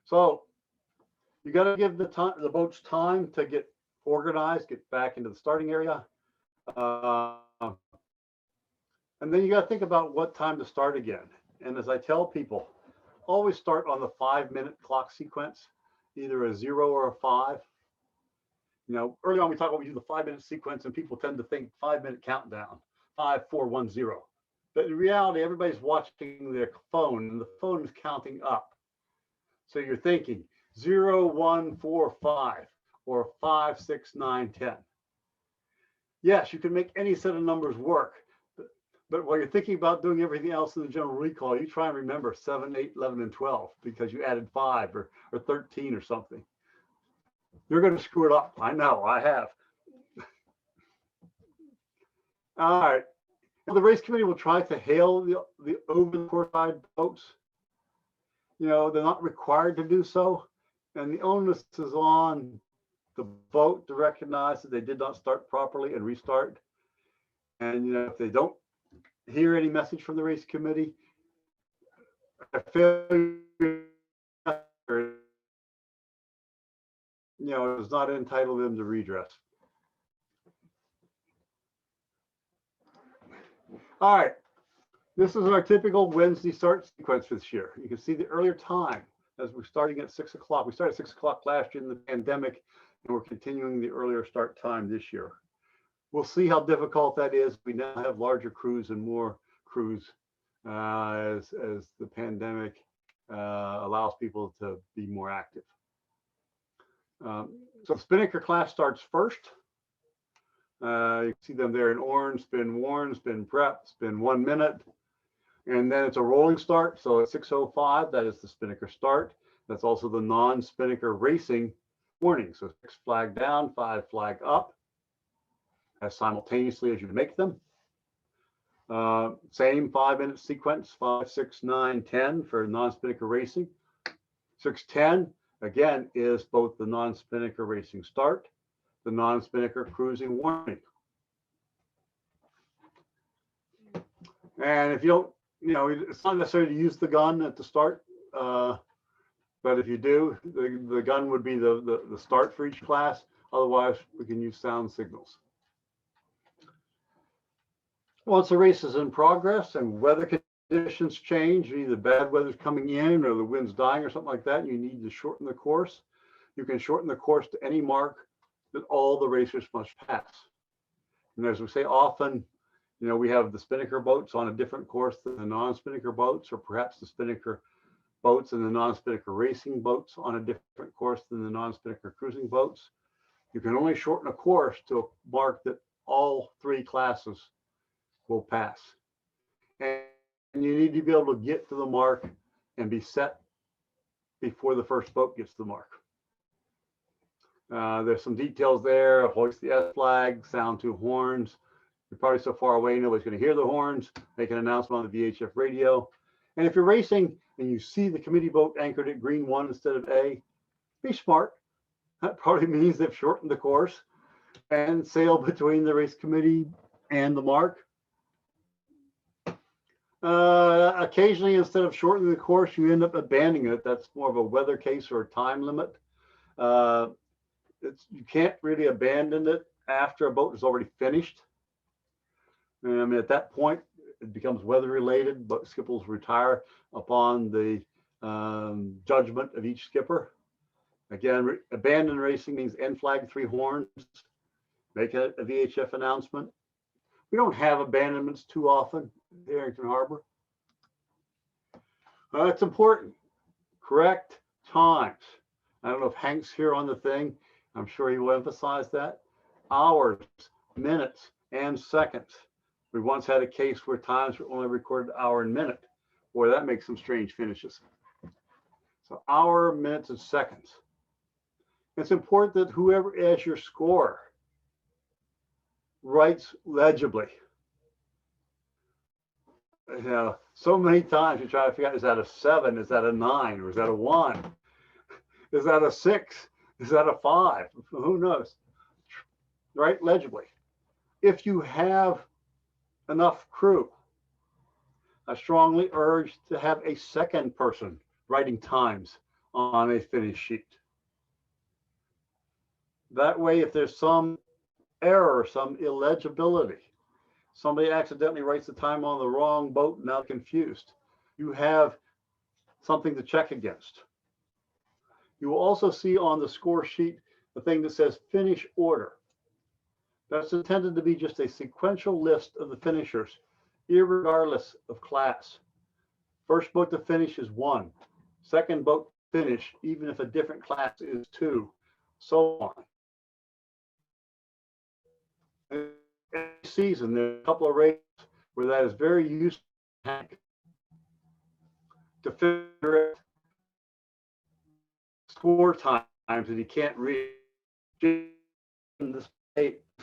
So you got to give the boats time to get organized, get back into the starting area. And then you got to think about what time to start again. And as I tell people, always start on the 5 minute clock sequence, either a 0 or a 5. You know, early on we talk about we do the 5 minute sequence and people tend to think 5 minute countdown, 5, 4, 1, 0. But in reality, everybody's watching their phone and the phone is counting up. So you're thinking 0, 1, 4, 5, or 5, 6, 9, 10. Yes, you can make any set of numbers work. But while you're thinking about doing everything else in the general recall, you try and remember 7, 8, 11, and 12 because you added 5 or 13 or something. You're going to screw it up. I know, I have. All right. The race committee will try to hail the over the course side boats. You know, they're not required to do so. And the onus is on the vote to recognize that they did not start properly and restart. And, you know, if they don't hear any message from the race committee, a failure, you know, does not entitle them to redress. All right, this is our typical Wednesday start sequence for this year. You can see the earlier time as we're starting at 6 o'clock. We started at 6 o'clock last year in the pandemic, and we're continuing the earlier start time this year. We'll see how difficult that is. We now have larger crews and more crews as the pandemic allows people to be more active. So the Spinnaker class starts first. You can see them there in orange, spin warn, spin prep, spin 1 minute. And then it's a rolling start. So at 6:05, that is the Spinnaker start. That's also the non-Spinnaker racing warning. So 6 flag down, 5 flag up, as simultaneously as you make them. Same 5-minute sequence, 5, 6, 9, 10 for non-Spinnaker racing. 6:10, again, is both the non-Spinnaker racing start, the non-Spinnaker cruising warning. And if you don't, you know, it's not necessary to use the gun at the start, but if you do, the gun would be the start for each class. Otherwise, we can use sound signals. Once the race is in progress and weather conditions change, either bad weather's coming in or the wind's dying or something like that, and you need to shorten the course, you can shorten the course to any mark that all the racers must pass. And as we say often, you know, we have the Spinnaker boats on a different course than the non-Spinnaker boats, or perhaps the Spinnaker boats and the non-Spinnaker racing boats on a different course than the non-Spinnaker cruising boats. You can only shorten a course to a mark that all 3 classes will pass. And you need to be able to get to the mark and be set before the first boat gets to the mark. There's some details there. Hoist the S flag, sound 2 horns. You're probably so far away, nobody's going to hear the horns. Make an announcement on the VHF radio. And if you're racing and you see the committee boat anchored at green 1 instead of A, be smart. That probably means they've shortened the course and sail between the race committee and the mark. Occasionally, instead of shortening the course, you end up abandoning it. That's more of a weather case or a time limit. You can't really abandon it after a boat is already finished. I mean, at that point, it becomes weather related, but skippers retire upon the judgment of each skipper. Again, abandon racing means end flag 3 horns, make a VHF announcement. We don't have abandonments too often in Harrington Harbor. It's important. Correct times. I don't know if Hank's here on the thing. I'm sure he will emphasize that. Hours, minutes, and seconds. We once had a case where times were only recorded hour and minute. Boy, that makes some strange finishes. So hour, minutes, and seconds. It's important that whoever is your scorer writes legibly. You know, so many times you try to figure out, is that a 7? Is that a 9? Or is that a 1? Is that a 6? Is that a 5? Who knows? Write legibly. If you have enough crew, I strongly urge to have a second person writing times on a finish sheet. That way, if there's some error, some illegibility, somebody accidentally writes the time on the wrong boat, now confused, you have something to check against. You will also see on the score sheet the thing that says finish order. That's intended to be just a sequential list of the finishers, irregardless of class. First boat to finish is 1. Second boat to finish, even if a different class, is 2, so on. Every season, there are a couple of races where that is very useful to figure out score times that he can't read. This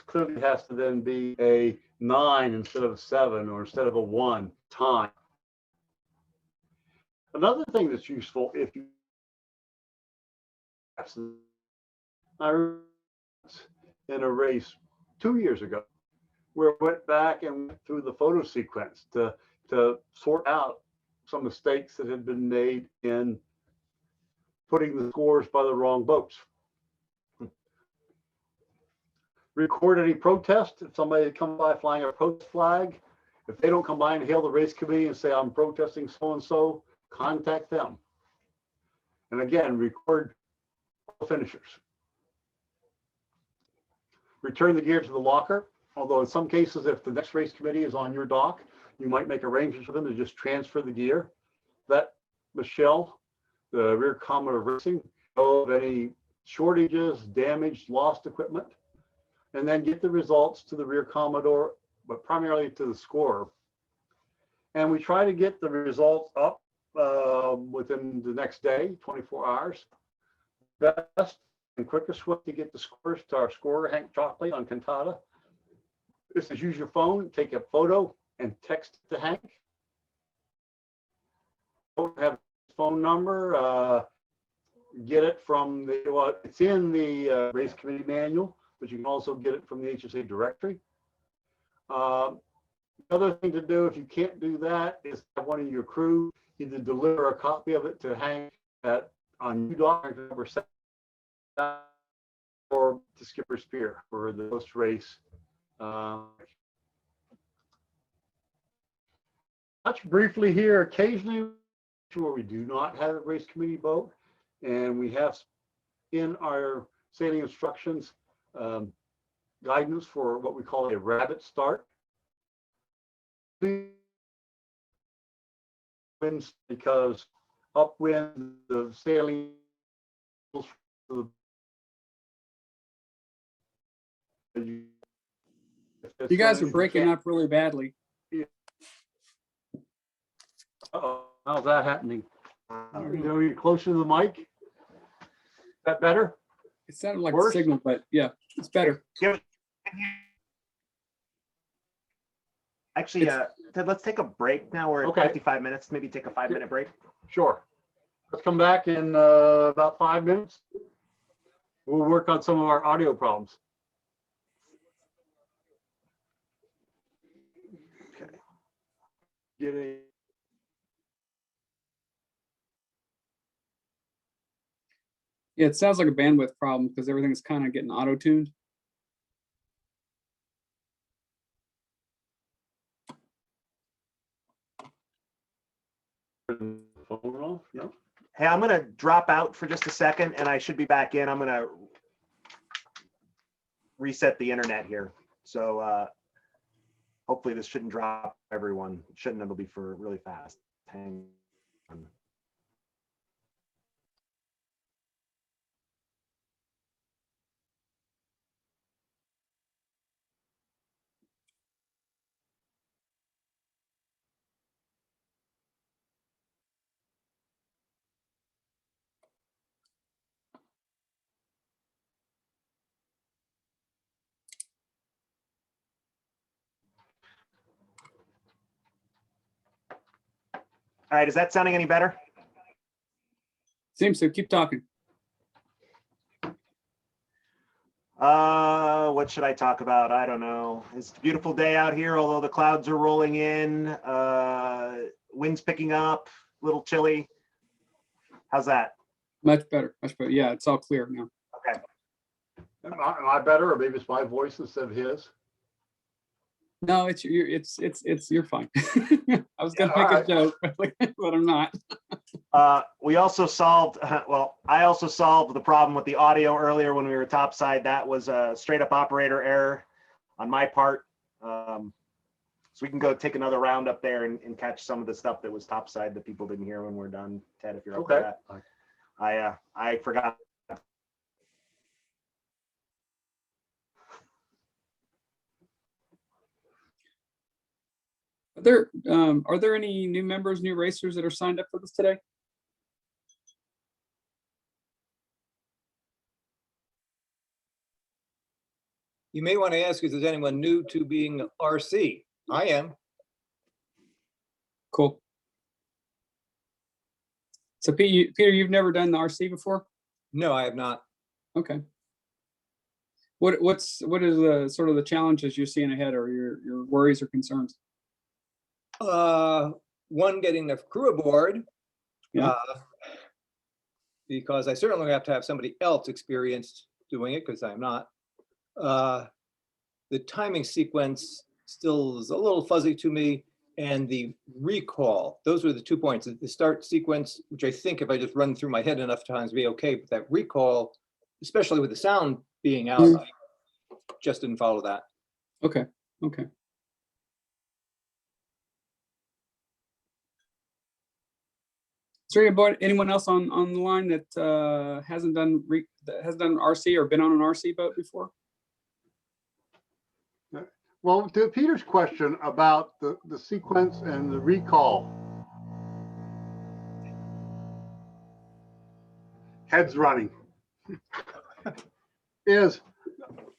clearly has to then be a 9 instead of a 7, or instead of a 1 time. Another thing that's useful, if you, I in a race 2 years ago, where I went back and went through the photo sequence to sort out some mistakes that had been made in putting the scores by the wrong boats. Record any protest. If somebody come by flying a protest flag, if they don't come by and hail the race committee and say, I'm protesting so-and-so, contact them. And again, record finishers. Return the gear to the locker. Although in some cases, if the next race committee is on your dock, you might make arrangements for them to just transfer the gear. Let Michelle, the rear commodore racing, know of any shortages, damaged, lost equipment, and then get the results to the rear commodore, but primarily to the scorer. And we try to get the results up within the next day, 24 hours. Best and quickest way to get the scores to our scorer, Hank Chalkley on Cantata, is to use your phone, take a photo, and text it to Hank. Don't have his phone number. Get it from the, well, it's in the race committee manual, but you can also get it from the HSA directory. Another thing to do, if you can't do that, is have one of your crew either deliver a copy of it to Hank on UDoc number 7 or to Skipper's Pier for the post race. Touch briefly here, occasionally where we do not have a race committee boat, and we have in our sailing instructions guidance for what we call a rabbit start. Because upwind the sailing, You guys are breaking up really badly. Uh-oh, how's that happening? You know, you're closer to the mic. Is that better? It sounded like a Worse? signal, but yeah, it's better. Actually, Ted, let's take a break now. We're at Okay. 55 minutes. Maybe take a 5-minute break. Sure. Let's come back in about 5 minutes. We'll work on some of our audio problems. Okay. Get a Yeah, it sounds like a bandwidth problem because everything's kind of getting auto-tuned. phone off. No? Hey, I'm gonna drop out for just a second and I should be back in. I'm gonna reset the internet here. So hopefully this shouldn't drop everyone. It shouldn't, it'll be for really fast. Hang on. All right, is that sounding any better? Seems to. Keep talking. What should I talk about? I don't know. It's a beautiful day out here, although the clouds are rolling in. Wind's picking up, a little chilly. How's that? Much better. Much better. Yeah, it's all clear now. Okay. Am I better, or maybe it's my voice instead of his? No, you're fine. I was gonna make All a joke, but I'm not. We also solved, well, I also solved the problem with the audio earlier when we were topside. That was a straight up operator error on my part. So we can go take another round up there and catch some of the stuff that was topside that people didn't hear when we're done. Ted, if you're up for Okay. that. I forgot. Are there any new members, new racers that are signed up for this today? You may want to ask if there's anyone new to being RC. I am. Cool. So Peter, you've never done the RC before? No, I have not. Okay. What is the sort of the challenges you're seeing ahead, or your worries or concerns? One, getting the crew aboard. Yeah. Because I certainly have to have somebody else experienced doing it, because I'm not. The timing sequence still is a little fuzzy to me, and the recall. Those were the 2 points. The start sequence, which I think if I just run through my head enough times, be okay. But that recall, especially with the sound being out, I just didn't follow that. Okay. Is there anyone else on the line that hasn't done RC or been on an RC boat before? Well, to Peter's question about the sequence and the recall, heads running, is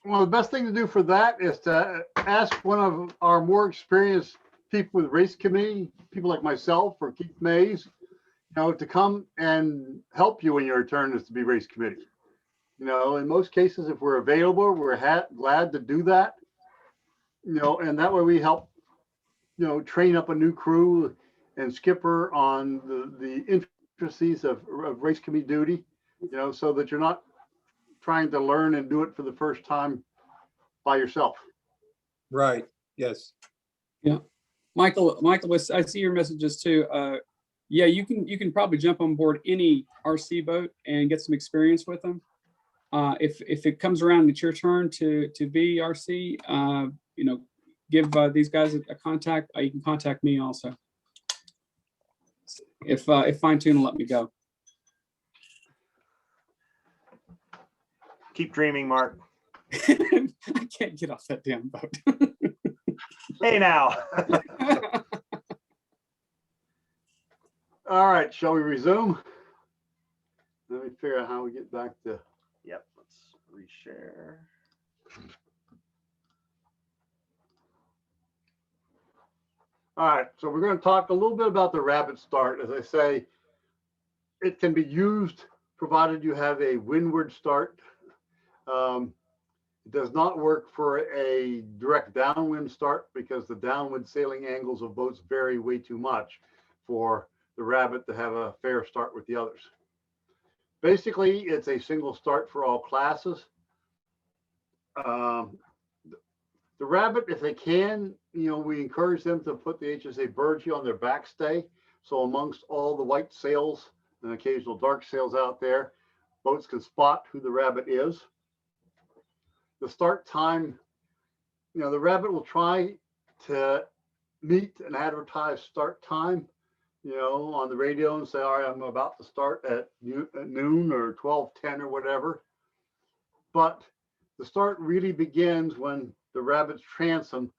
one of the best things to do for that is to ask one of our more experienced people with race committee, people like myself or Keith Mays, to come and help you when your turn is to be race committee. In most cases, if we're available, we're glad to do that. And that way we help, train up a new crew and skipper on the intricacies of race committee duty, so that you're not trying to learn and do it for the first time by yourself. Right. Yes. Yeah. Michael, I see your messages too. Yeah, you can probably jump on board any RC boat and get some experience with them. If it comes around, it's your turn to be RC. Give these guys a contact. You can contact me also. If Fine Tune will let me go. Keep dreaming, Mark. I can't get off that damn boat. Hey now. All right, shall we resume? Let me figure out how we get back to. Yep, let's reshare. All right, so we're going to talk a little bit about the rabbit start. As I say, it can be used provided you have a windward start. It does not work for a direct downwind start because the downwind sailing angles of boats vary way too much for the rabbit to have a fair start with the others. Basically, it's a single start for all classes. The rabbit, if they can, we encourage them to put the HSA Burgee on their backstay. So amongst all the white sails and occasional dark sails out there, boats can spot who the rabbit is. The start time, the rabbit will try to meet an advertised start time, on the radio and say, all right, I'm about to start at noon or 12:10 or whatever. But the start really begins when the rabbit's transom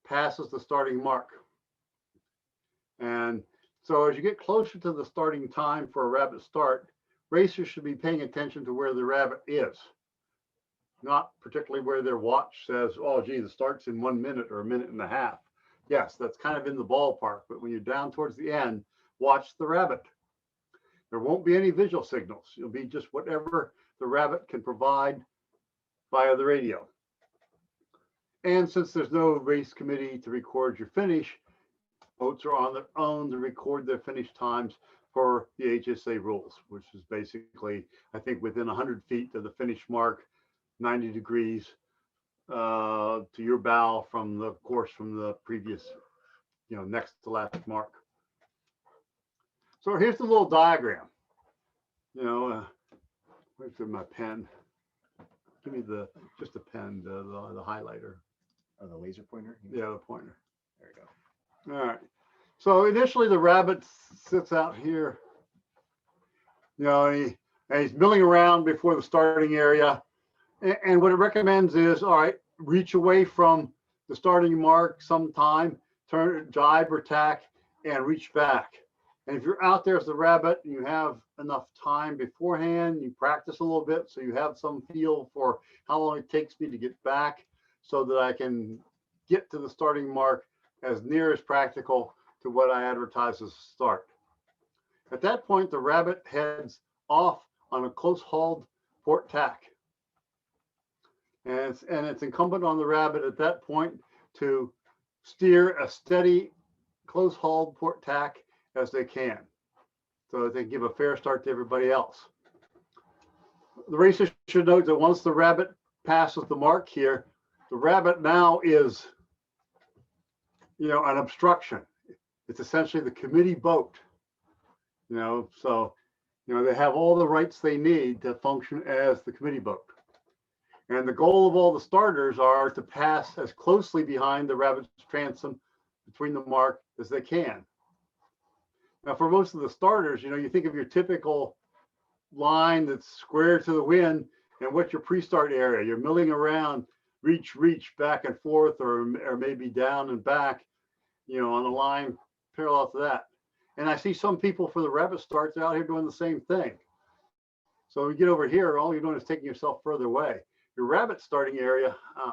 passes the starting mark. And so as you get closer to the starting time for a rabbit start, racers should be paying attention to where the rabbit is, not particularly where their watch says, oh, gee, the start's in 1 minute or a minute and a half. Yes, that's kind of in the ballpark, but when you're down towards the end, watch the rabbit. There won't be any visual signals. It'll be just whatever the rabbit can provide via the radio. And since there's no race committee to record your finish, boats are on their own to record their finish times for the HSA rules, which is basically, I think, within 100 feet of the finish mark, 90 degrees to your bow from the course from the previous, next to last mark. So here's the little diagram. Where's my pen? Give me just a pen, the highlighter. Oh, the laser pointer? Yeah, the pointer. There you go. All right. So initially the rabbit sits out here, and he's milling around before the starting area. And what it recommends is, all right, reach away from the starting mark sometime, turn, jibe or tack, and reach back. And if you're out there as the rabbit and you have enough time beforehand, you practice a little bit so you have some feel for how long it takes me to get back so that I can get to the starting mark as near as practical to what I advertise as a start. At that point, the rabbit heads off on a close hauled port tack. And it's incumbent on the rabbit at that point to steer a steady, close hauled port tack as they can, so that they give a fair start to everybody else. The racers should note that once the rabbit passes the mark here, the rabbit now is, an obstruction. It's essentially the committee boat, so, they have all the rights they need to function as the committee boat. And the goal of all the starters are to pass as closely behind the rabbit's transom between the mark as they can. Now, for most of the starters, you think of your typical line that's square to the wind, and what's your pre-start area? You're milling around, reach, back and forth, or maybe down and back, on a line parallel to that. And I see some people for the rabbit starts out here doing the same thing. So when you get over here, all you're doing is taking yourself further away. Your rabbit starting area, I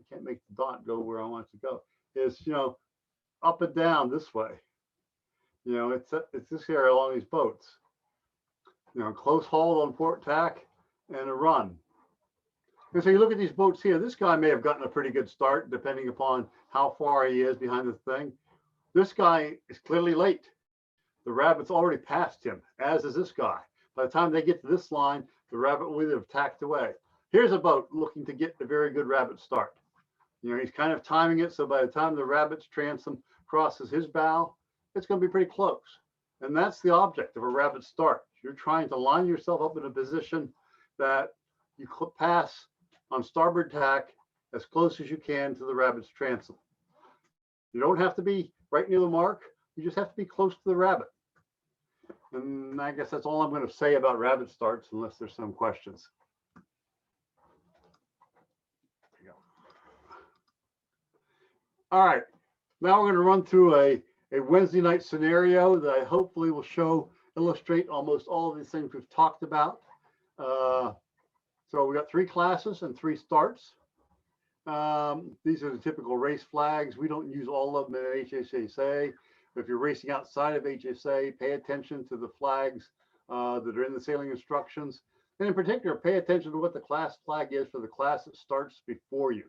can't make the dot go where I want it to go, is, up and down this way. It's this area along these boats. Close haul on port tack and a run. And so you look at these boats here, this guy may have gotten a pretty good start depending upon how far he is behind the thing. This guy is clearly late. The rabbit's already passed him, as is this guy. By the time they get to this line, the rabbit will either have tacked away. Here's a boat looking to get a very good rabbit start. He's kind of timing it, so by the time the rabbit's transom crosses his bow, it's going to be pretty close. And that's the object of a rabbit start. You're trying to line yourself up in a position that you pass on starboard tack as close as you can to the rabbit's transom. You don't have to be right near the mark. You just have to be close to the rabbit. And I guess that's all I'm going to say about rabbit starts, unless there's some questions. All right, now we're going to run through a Wednesday night scenario that I hopefully will illustrate almost all of these things we've talked about. So we got 3 classes and 3 starts. These are the typical race flags. We don't use all of them in HSA. If you're racing outside of HSA, pay attention to the flags that are in the sailing instructions. And in particular, pay attention to what the class flag is for the class that starts before you.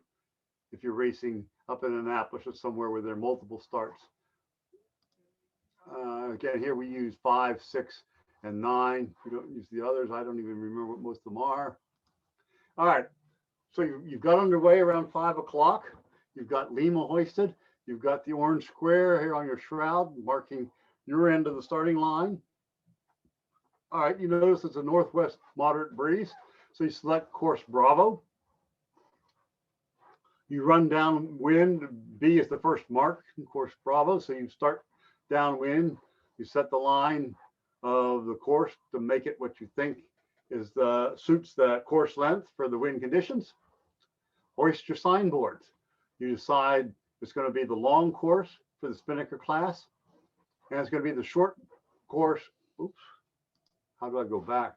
If you're racing up in Annapolis or somewhere where there are multiple starts. Again, here we use 5, 6, and 9. We don't use the others. I don't even remember what most of them are. All right, so you've got underway around 5 o'clock. You've got Lima hoisted. You've got the orange square here on your shroud marking your end of the starting line. All right, you notice it's a northwest moderate breeze. So you select course Bravo. You run downwind. B is the first mark in course Bravo. So you start downwind. You set the line of the course to make it what you think is suits the course length for the wind conditions. Hoist your signboards. You decide it's going to be the long course for the Spinnaker class, and it's going to be the short course. Oops, how do I go back?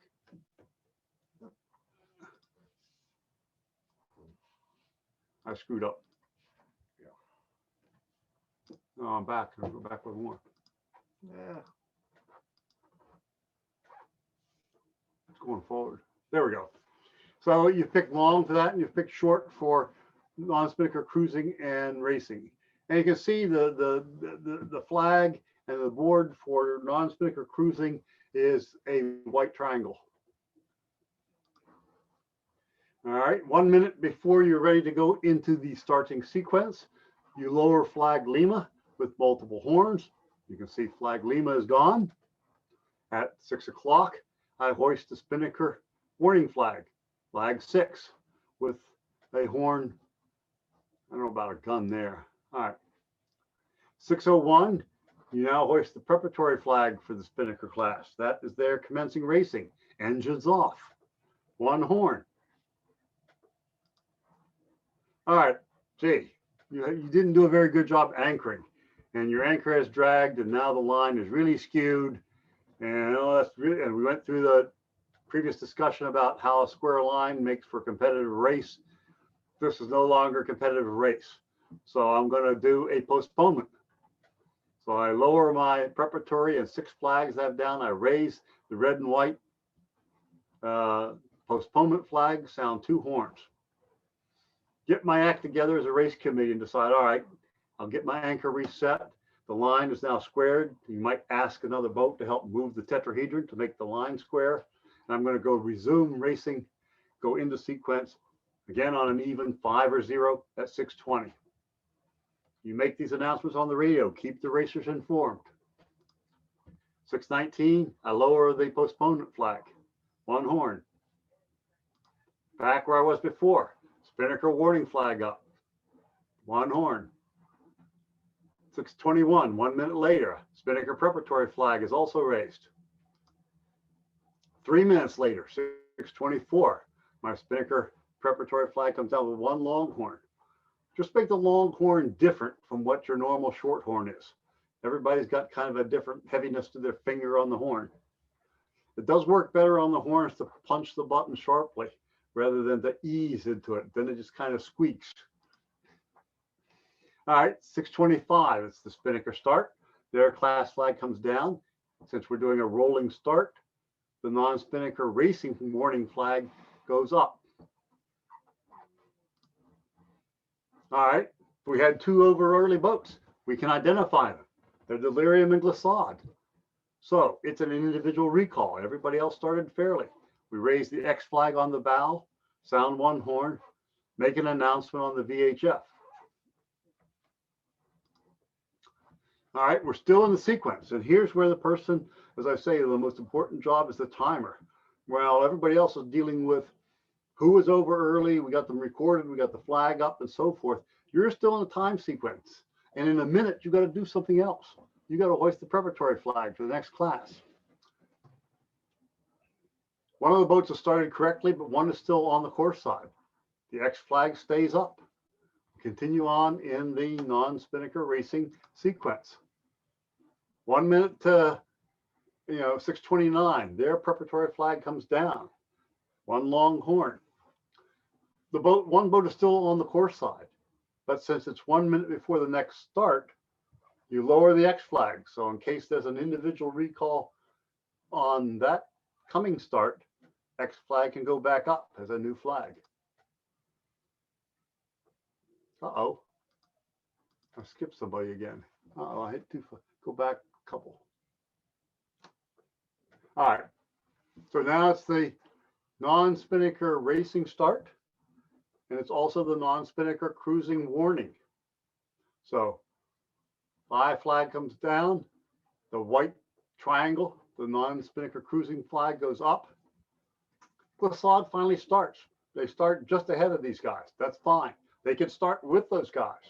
I screwed up. Yeah. No, I'm back. I'll go back with more. Yeah. It's going forward. There we go. So you pick long for that, and you pick short for non-Spinnaker cruising and racing. And you can see the flag and the board for non-Spinnaker cruising is a white triangle. All right, 1 minute before you're ready to go into the starting sequence, you lower flag Lima with multiple horns. You can see flag Lima is gone. At 6 o'clock, I hoist the Spinnaker warning flag, flag 6, with a horn. I don't know about a gun there. All right. 6:01, you now hoist the preparatory flag for the Spinnaker class. That is their commencing racing. Engines off. 1 horn. All right, gee, you didn't do a very good job anchoring, and your anchor has dragged, and now the line is really skewed. And and we went through the previous discussion about how a square line makes for a competitive race. This is no longer a competitive race. So I'm going to do a postponement. So I lower my preparatory and 6 flags I have down. I raise the red and white postponement flag, sound 2 horns. get my act together as a race committee and decide, all right, I'll get my anchor reset. The line is now squared. You might ask another boat to help move the tetrahedron to make the line square. And I'm going to go resume racing, go into sequence again on an even 5 or 0 at 6:20. You make these announcements on the radio, keep the racers informed. 6:19, I lower the postponement flag, 1 horn. Back where I was before, spinnaker warning flag up, 1 horn. 6:21, 1 minute later, spinnaker preparatory flag is also raised. 3 minutes later, 6:24, my spinnaker preparatory flag comes down with 1 long horn. Just make the long horn different from what your normal short horn is. Everybody's got kind of a different heaviness to their finger on the horn. It does work better on the horns to punch the button sharply rather than to ease into it. Then it just kind of squeaks. All right, 6:25, it's the spinnaker start. Their class flag comes down. Since we're doing a rolling start, the non-spinnaker racing warning flag goes up. All right, we had 2 over early boats. We can identify them. They're Delirium and Glissade. So it's an individual recall. Everybody else started fairly. We raise the X flag on the bow, sound 1 horn, make an announcement on the VHF. All right, we're still in the sequence. And here's where the person, as I say, the most important job is the timer. Well, everybody else is dealing with who was over early. We got them recorded. We got the flag up and so forth. You're still in the time sequence. And in a minute, you got to do something else. You got to hoist the preparatory flag for the next class. One of the boats has started correctly, but one is still on the course side. The X flag stays up. Continue on in the non-spinnaker racing sequence. 1 minute to 6:29. Their preparatory flag comes down. 1 long horn. One boat is still on the course side, but since it's 1 minute before the next start, you lower the X flag. So in case there's an individual recall on that coming start, X flag can go back up as a new flag. Uh-oh. I skipped somebody again. Uh-oh, I hit 2. Go back a couple. All right. So now it's the non-spinnaker racing start, and it's also the non-spinnaker cruising warning. So 5 flag comes down, the white triangle, the non-spinnaker cruising flag goes up. Glissade finally starts. They start just ahead of these guys. That's fine. They can start with those guys.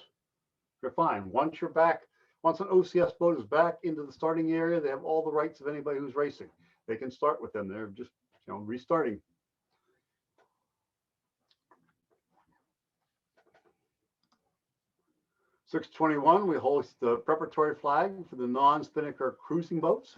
They're fine. Once you're back, once an OCS boat is back into the starting area, they have all the rights of anybody who's racing. They can start with them. They're just restarting. $6:21, we hoist the preparatory flag for the non-spinnaker cruising boats.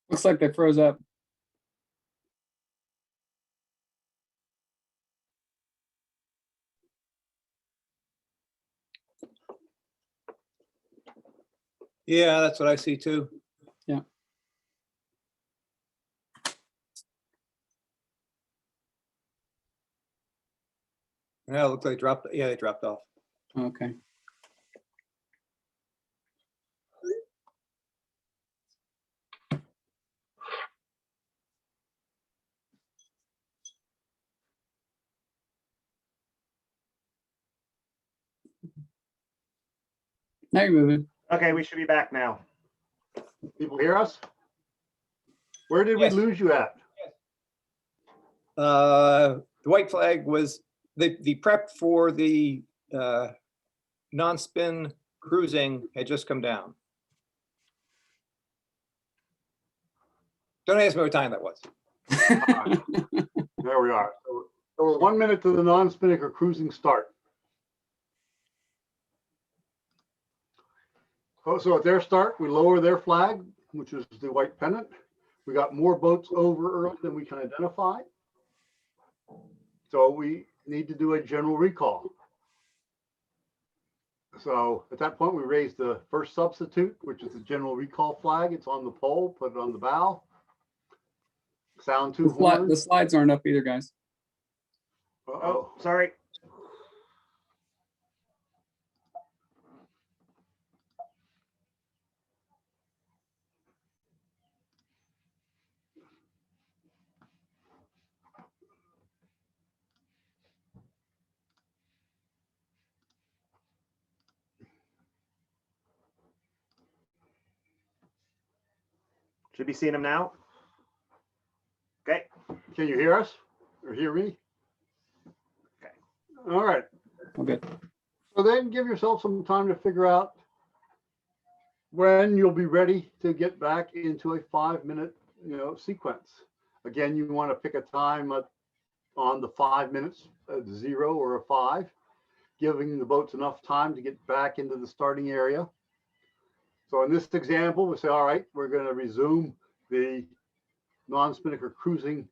Looks like they froze up. Yeah, that's what I see too. Yeah. Yeah, it looks like they dropped. Yeah, they dropped off. Okay. Now you're moving. Okay, we should be back now. People hear us? Where did Yes. we lose you at? The white flag was the prep for the non-spin cruising had just come down. Don't ask me what time that was. There we are. So we're 1 minute to the non-spinnaker cruising start. Oh, so at their start, we lower their flag, which is the white pennant. We got more boats over early than we can identify. So we need to do a general recall. So at that point, we raise the first substitute, which is the general recall flag. It's on the pole, put it on the bow. Sound two The horns. slides aren't up either, guys. Oh, sorry. Should be seeing them now. Okay. Can you hear us or hear me? Okay. All right. Okay. So then give yourself some time to figure out when you'll be ready to get back into a 5-minute, sequence. Again, you want to pick a time on the 5 minutes, a 0 or a 5, giving the boats enough time to get back into the starting area. So in this example, we say, all right, we're going to resume the non-spinnaker cruising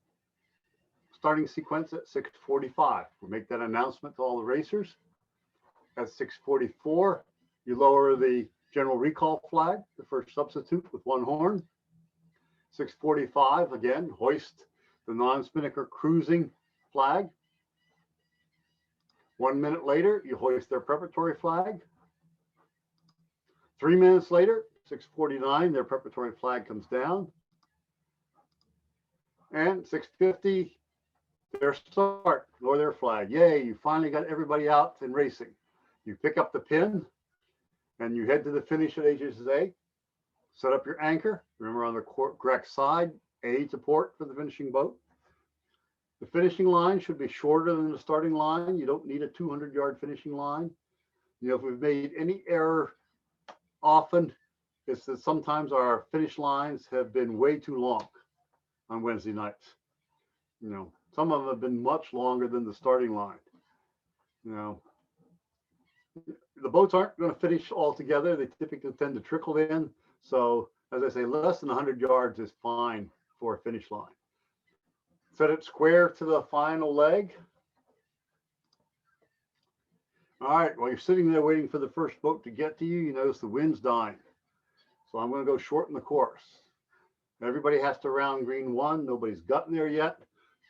starting sequence at 6:45. We'll make that announcement to all the racers. At 6:44, you lower the general recall flag, the first substitute with one horn. 6:45, again, hoist the non-spinnaker cruising flag. 1 minute later, you hoist their preparatory flag. 3 minutes later, 6:49, their preparatory flag comes down. And 6:50, their start, lower their flag. Yay, you finally got everybody out and racing. You pick up the pin and you head to the finish at HSA. Set up your anchor. Remember, on the correct side, A to port for the finishing boat. The finishing line should be shorter than the starting line. You don't need a 200-yard finishing line. If we've made any error often, it's that sometimes our finish lines have been way too long on Wednesday nights. Some of them have been much longer than the starting line. The boats aren't going to finish all together. They typically tend to trickle in. So as I say, less than 100 yards is fine for a finish line. Set it square to the final leg. All right, while you're sitting there waiting for the first boat to get to you, you notice the wind's dying. So I'm going to go shorten the course. Everybody has to round green 1. Nobody's gotten there yet.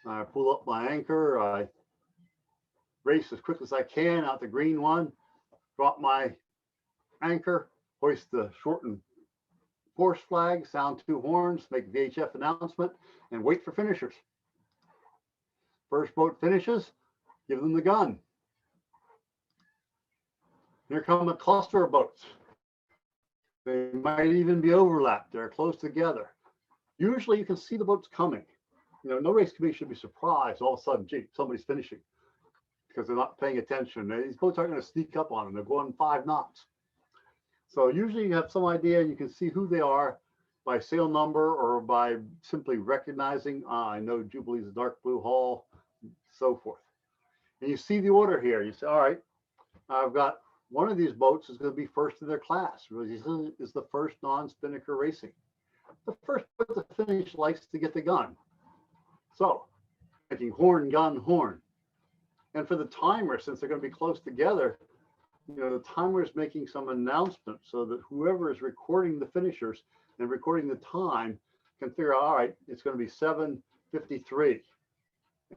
I pull up my anchor. I race as quick as I can out to green 1. Drop my anchor, hoist the shortened course flag, sound 2 horns, make VHF announcement, and wait for finishers. First boat finishes, give them the gun. Here come a cluster of boats. They might even be overlapped. They're close together. Usually you can see the boats coming. No race committee should be surprised all of a sudden, gee, somebody's finishing, because they're not paying attention. These boats aren't going to sneak up on them. They're going 5 knots. So usually you have some idea. You can see who they are by sail number or by simply recognizing, I know Jubilee's a dark blue hull, so forth. And you see the order here. You say, all right, I've got one of these boats is going to be first in their class. This is the first non-spinnaker racing. The first boat to finish likes to get the gun. So making horn, gun, horn. And for the timer, since they're going to be close together, the timer is making some announcement so that whoever is recording the finishers and recording the time can figure out, all right, it's going to be 7:53.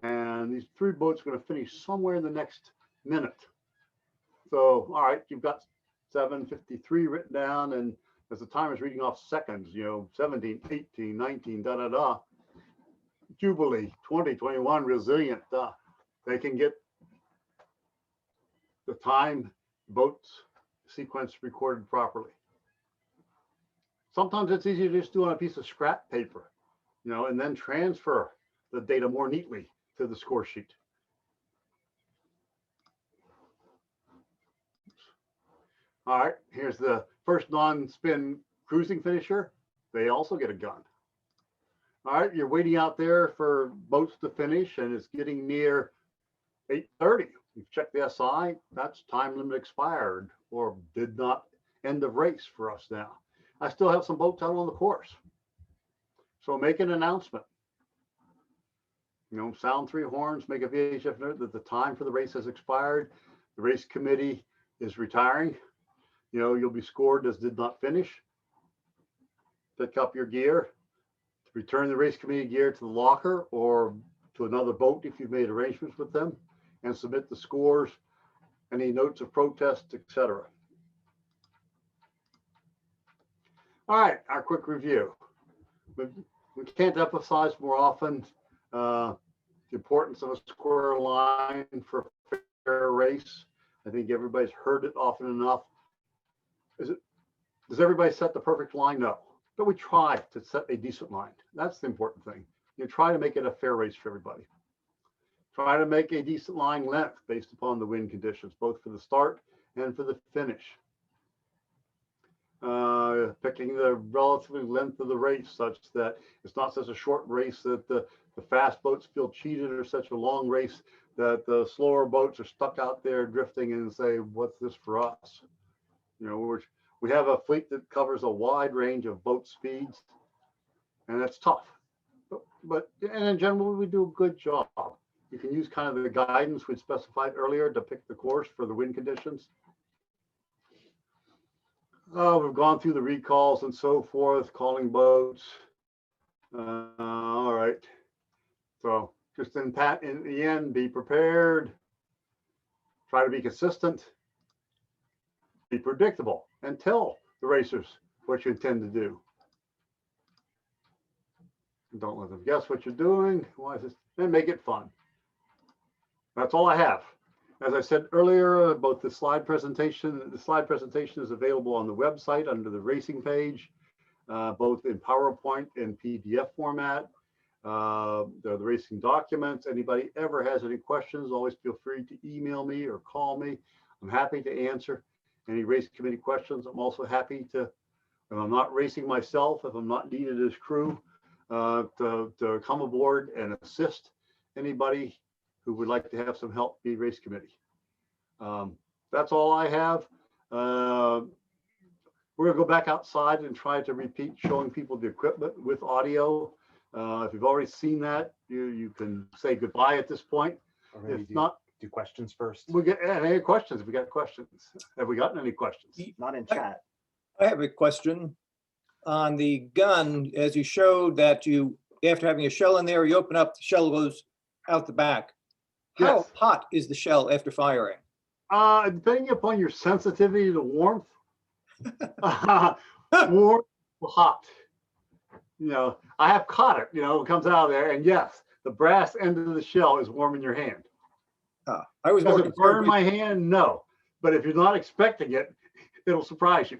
And these 3 boats are going to finish somewhere in the next minute. So, all right, you've got 7:53 written down. And as the timer is reading off seconds, 17, 18, 19, da-da-da. Jubilee, 20, 21, resilient. They can get the time boats sequence recorded properly. Sometimes it's easier to just do on a piece of scrap paper, and then transfer the data more neatly to the score sheet. All right, here's the first non-spin cruising finisher. They also get a gun. All right, you're waiting out there for boats to finish, and it's getting near 8:30. You've checked the SI, that's time limit expired or did not end of race for us now. I still have some boats out on the course. So make an announcement. You know, sound 3 horns, make a VHF note that the time for the race has expired. The race committee is retiring. You know, you'll be scored as did not finish. Pick up your gear, return the race committee gear to the locker or to another boat if you've made arrangements with them, and submit the scores, any notes of protest, etc. All right, our quick review. We can't emphasize more often the importance of a square line for a fair race. I think everybody's heard it often enough. Does everybody set the perfect line? No, but we try to set a decent line. That's the important thing. You try to make it a fair race for everybody. Try to make a decent line length based upon the wind conditions, both for the start and for the finish. Picking the relatively length of the race such that it's not such a short race that the fast boats feel cheated, or such a long race that the slower boats are stuck out there drifting and say, what's this for us? You know, we have a fleet that covers a wide range of boat speeds, and that's tough. But and in general, we do a good job. You can use kind of the guidance we specified earlier to pick the course for the wind conditions. We've gone through the recalls and so forth, calling boats. All right. So just in the end, be prepared. Try to be consistent. Be predictable and tell the racers what you intend to do. Don't let them guess what you're doing. Why is this? And make it fun. That's all I have. As I said earlier, both the slide presentation is available on the website under the racing page, both in PowerPoint and PDF format. The racing documents. Anybody ever has any questions, always feel free to email me or call me. I'm happy to answer any race committee questions. I'm also happy to, if I'm not racing myself, if I'm not needed as crew, to come aboard and assist anybody who would like to have some help be race committee. That's all I have. We're gonna go back outside and try to repeat showing people the equipment with audio. If you've already seen that, you can say goodbye at this point. If not, do questions first. we'll get any questions. If we got questions, have we gotten any questions? Not in chat. I have a question on the gun. As you showed that you, after having a shell in there, you open up, the shell goes out the back. How Yes. hot is the shell after firing? Depending upon your sensitivity to warmth, warm or hot. You know, I have caught it, you know, it comes out of there, and yes, the brass end of the shell is warm in your hand. I was Does more it concerned burn with, my hand? No. But if you're not expecting it, it'll surprise you.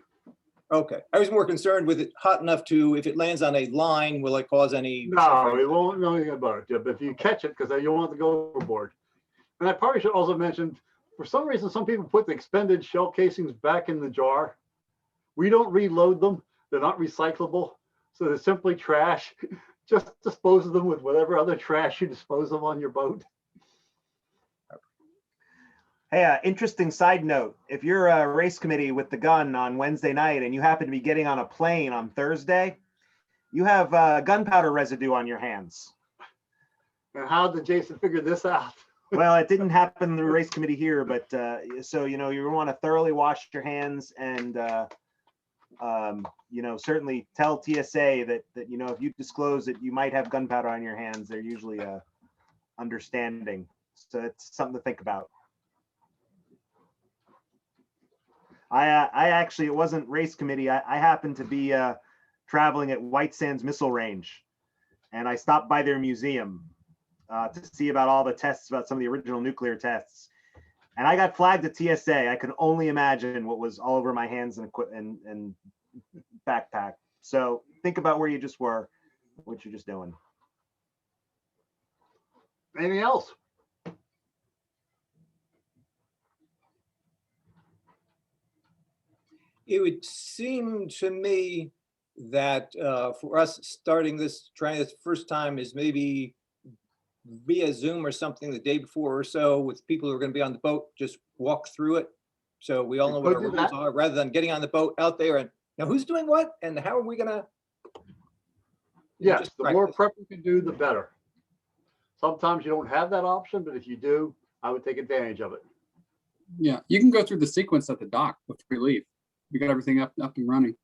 okay. I was more concerned with it hot enough to, if it lands on a line, will it cause any? No, it won't know anything about it. But if you catch it, because you want to go overboard. And I probably should also mention, for some reason, some people put the expended shell casings back in the jar. We don't reload them. They're not recyclable. So they're simply trash. Just dispose of them with whatever other trash you dispose of on your boat. Hey, interesting side note. If you're a race committee with the gun on Wednesday night and you happen to be getting on a plane on Thursday, you have gunpowder residue on your hands. And how did Jason figure this out? Well, it didn't happen in the race committee here, but so, you know, you want to thoroughly wash your hands and, you know, certainly tell TSA that, you know, if you disclose that you might have gunpowder on your hands, they're usually understanding. So it's something to think about. I actually, it wasn't race committee. I happened to be traveling at White Sands Missile Range, and I stopped by their museum to see about all the tests, about some of the original nuclear tests. And I got flagged at TSA. I can only imagine what was all over my hands and backpack. So think about where you just were, what you're just doing. Anything else? It would seem to me that for us starting this, trying this first time is maybe via Zoom or something the day before or so with people who are going to be on the boat, just walk through it So we all know what our rules are, rather than getting on the boat out there and now who's doing what and how are we gonna? Yes, just the more practice. prep you can do, the better. Sometimes you don't have that option, but if you do, I would take advantage of it. Yeah, you can go through the sequence at the dock before we leave. We got everything up and running.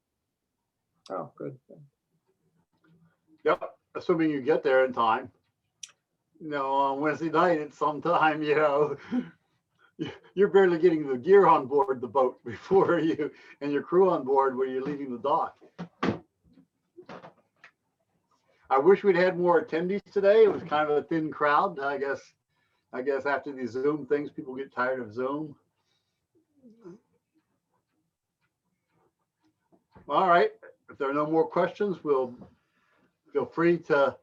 Oh, good. Yep, assuming you get there in time. You know, on Wednesday night at some time, you know, you're barely getting the gear on board the boat before you and your crew on board when you're leaving the dock. I wish we'd had more attendees today. It was kind of a thin crowd. I guess after these Zoom things, people get tired of Zoom. All right, if there are no more questions, we'll feel free to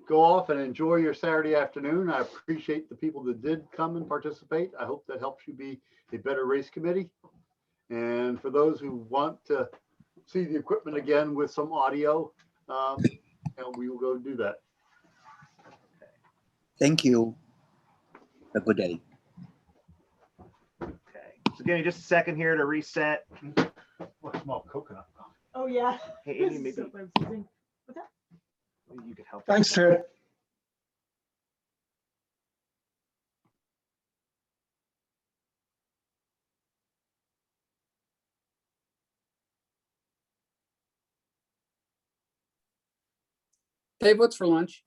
go off and enjoy your Saturday afternoon. I appreciate the people that did come and participate. I hope that helps you be a better race committee. And for those who want to see the equipment again with some audio, and we will go do that. Thank you. Have a good day. Okay, so give me just a second here to reset. Small coconut. Oh, yeah. Hey, This Amy, is maybe so confusing. What's that? you could help. Thanks, Ted. Dave, what's for lunch?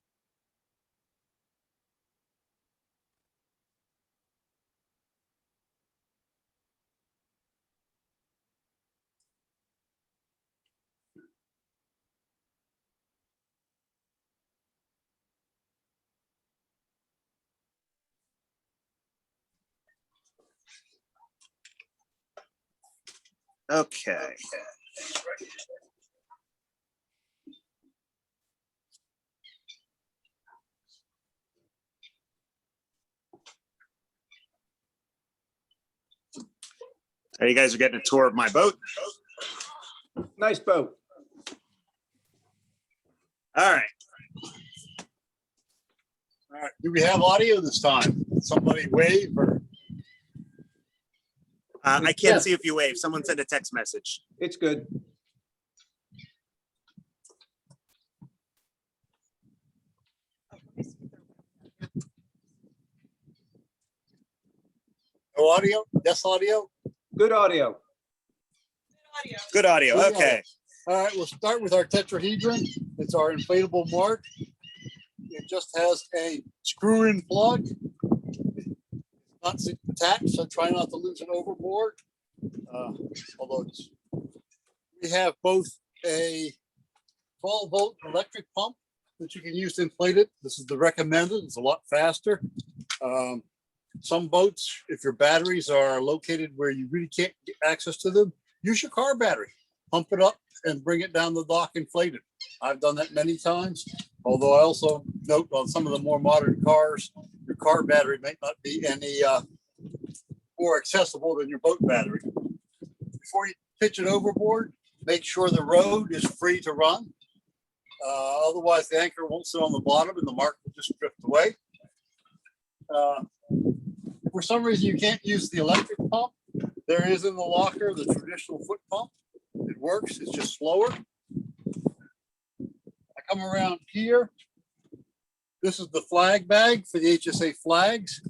Okay. Hey, you guys are getting a tour of my boat. Nice boat. All right. All right, do we have audio this time? Somebody wave or? I can't Yes. see if you wave. Someone sent a text message. It's good. No audio? Yes, audio? Good audio. Good audio. Good Okay. All right, we'll start with our tetrahedron. It's our inflatable mark. It just has a screw-in plug. Not attached, so try not to lose it overboard. Although we have both a 12-volt electric pump that you can use to inflate it. This is the recommended. It's a lot faster. Some boats, if your batteries are located where you really can't get access to them, use your car battery. Pump it up and bring it down the dock inflated. I've done that many times. Although I also note on some of the more modern cars, your car battery may not be any more accessible than your boat battery. Before you pitch it overboard, make sure the road is free to run. Otherwise, the anchor won't sit on the bottom and the mark will just drift away. If for some reason you can't use the electric pump, there is in the locker the traditional foot pump. It works, it's just slower. I come around here. This is the flag bag for the HSA flags.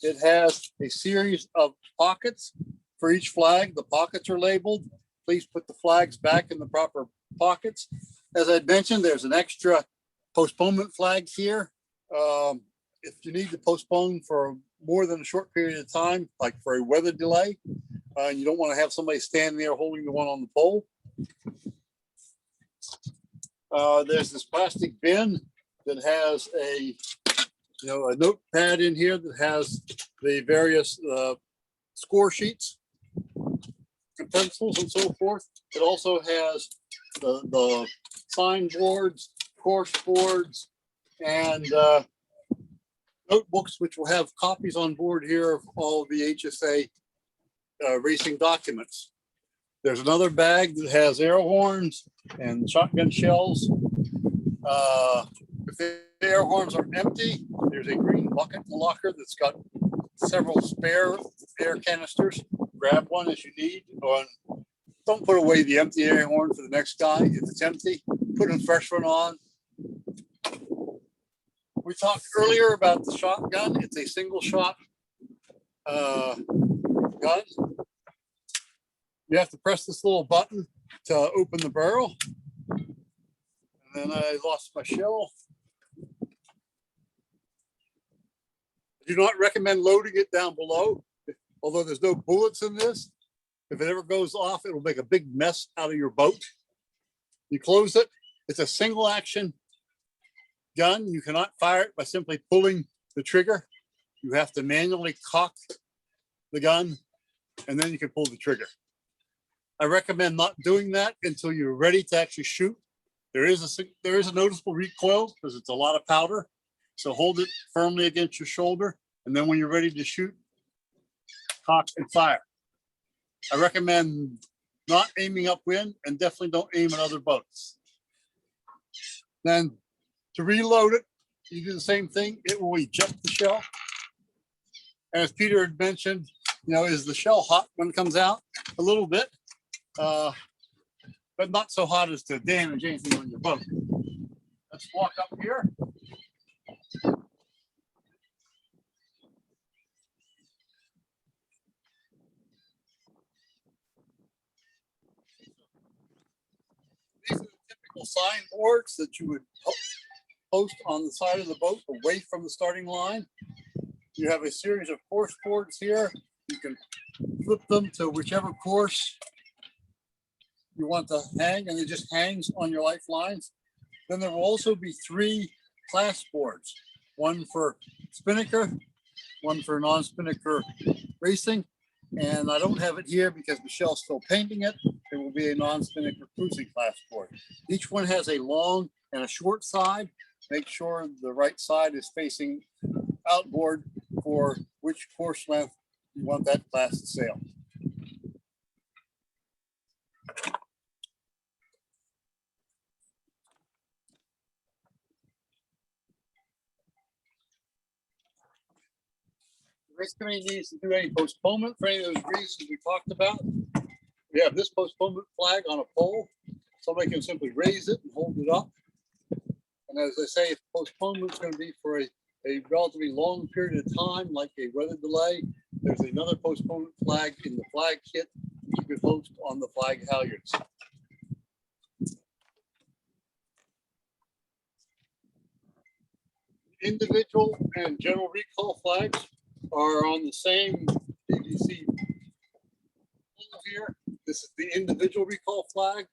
It has a series of pockets for each flag. The pockets are labeled. Please put the flags back in the proper pockets. As I mentioned, there's an extra postponement flag here. If you need to postpone for more than a short period of time, like for a weather delay, you don't want to have somebody standing there holding the one on the pole. There's this plastic bin that has a notepad in here that has the various score sheets and pencils and so forth. It also has the sign boards, course boards, and notebooks, which will have copies on board here of all of the HSA racing documents. There's another bag that has air horns and shotgun shells. If the air horns are empty, there's a green bucket in the locker that's got several spare air canisters. grab one as you need. Don't put away the empty air horn for the next guy. If it's empty, put a fresh one on. We talked earlier about the shotgun. It's a single shot gun. You have to press this little button to open the barrel. And then I lost my shell. I do not recommend loading it down below, although there's no bullets in this. If it ever goes off, it'll make a big mess out of your boat. You close it. It's a single action gun. You cannot fire it by simply pulling the trigger. You have to manually cock the gun, and then you can pull the trigger. I recommend not doing that until you're ready to actually shoot. There is a noticeable recoil because it's a lot of powder. So hold it firmly against your shoulder, and then when you're ready to shoot, cock and fire. I recommend not aiming upwind, and definitely don't aim at other boats. Then to reload it, you do the same thing. It will eject the shell. And as Peter had mentioned, is the shell hot when it comes out? A little bit, but not so hot as to damage anything on your boat. Let's walk up here. These are the typical signboards that you would post on the side of the boat away from the starting line. You have a series of course boards here. You can flip them to whichever course you want to hang, and it just hangs on your lifelines. Then there will also be 3 class boards, one for spinnaker, one for non-spinnaker racing, and I don't have it here because Michelle's still painting it. It will be a non-spinnaker cruising class board. Each one has a long and a short side. Make sure the right side is facing outboard for which course length you want that class to sail. The race committee needs to do any postponement for any of those reasons we talked about. We have this postponement flag on a pole. Somebody can simply raise it and hold it up. And as I say, if postponement is going to be for a relatively long period of time, like a weather delay, there's another postponement flag in the flag kit you can post on the flag halyards. Individual and general recall flags are on the same PVC here. This is the individual recall flag.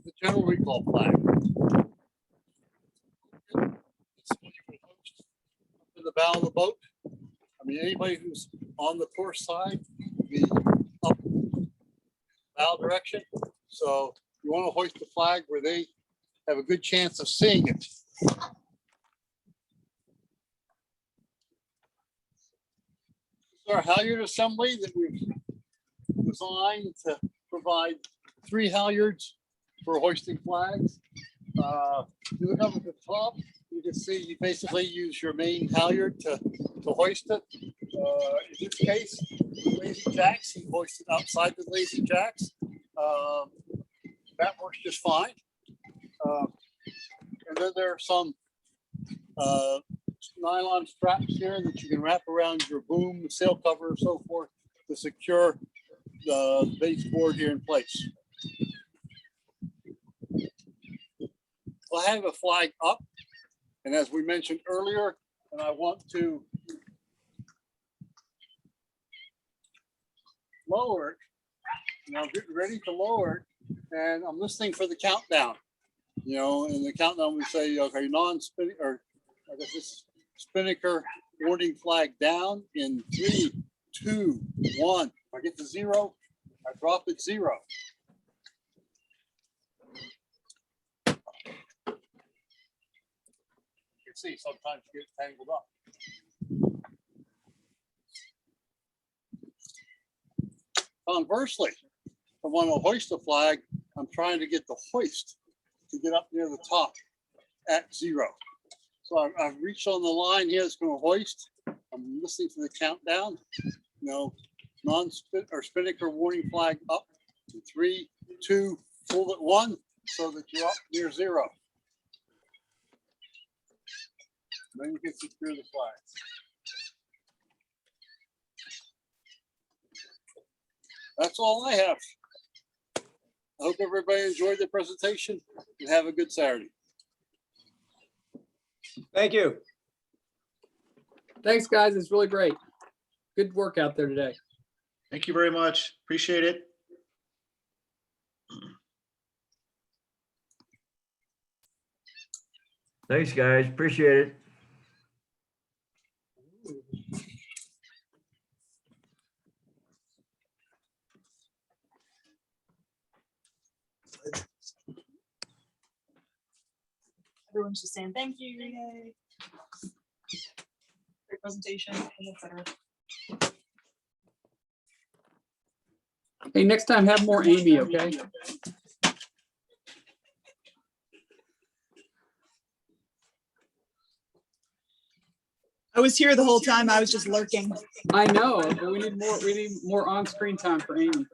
The general recall flag. It's what you would host up in the bow of the boat. I mean, anybody who's on the course side will be up bow direction. So you want to hoist the flag where they have a good chance of seeing it. This is our halyard assembly that we've designed to provide 3 halyards for hoisting flags. You look up at the top, you can see you basically use your main halyard to hoist it. In this case, the lazy jacks, he hoisted outside the lazy jacks. That works just fine. And then there are some nylon straps here that you can wrap around your boom, sail cover, and so forth to secure the base board here in place. I have a flag up, and as we mentioned earlier, and I want to lower it. Now I'm getting ready to lower it, and I'm listening for the countdown. In the countdown we say, okay, non-spinning, or I guess this spinnaker warning flag down in 3, 2, 1. If I get to 0, I drop at 0. See, sometimes you get tangled up. Conversely, if I want to hoist a flag, I'm trying to get the hoist to get up near the top at 0. So I've reached on the line here that's going to hoist. I'm listening for the countdown. No, non-spin or spinnaker warning flag up. 3, 2, full at 1, so that you're up near 0. Then you can secure the flags. That's all I have. I hope everybody enjoyed the presentation and have a good Saturday. Thank you. Thanks, guys. It's really great. Good work out there today. Thank you very much. Appreciate it. Thanks, guys. Appreciate it. Everyone's just saying thank you. Yay. Great presentation, etc. Hey, next time have more Amy, okay? I was here the whole time. I was just lurking. I know, but we need more on-screen time for Amy.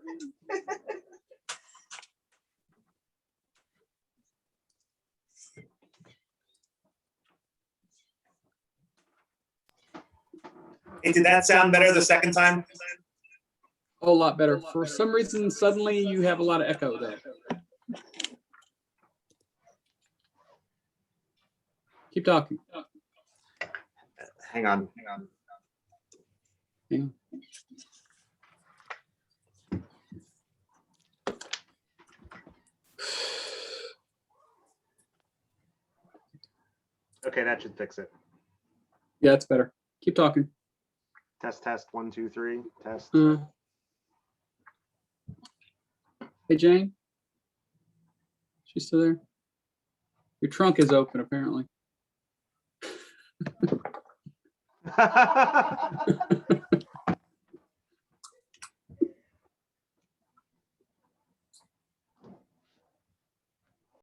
Hey, did that sound better the second time? A whole lot better. For some reason, suddenly you have a lot of echo there. Keep talking. Hang on. Yeah. Okay, that should fix it. Yeah, it's better. Keep talking. Test, test, 1, 2, 3, test. Hey, Jane. She's still there? Your trunk is open, apparently.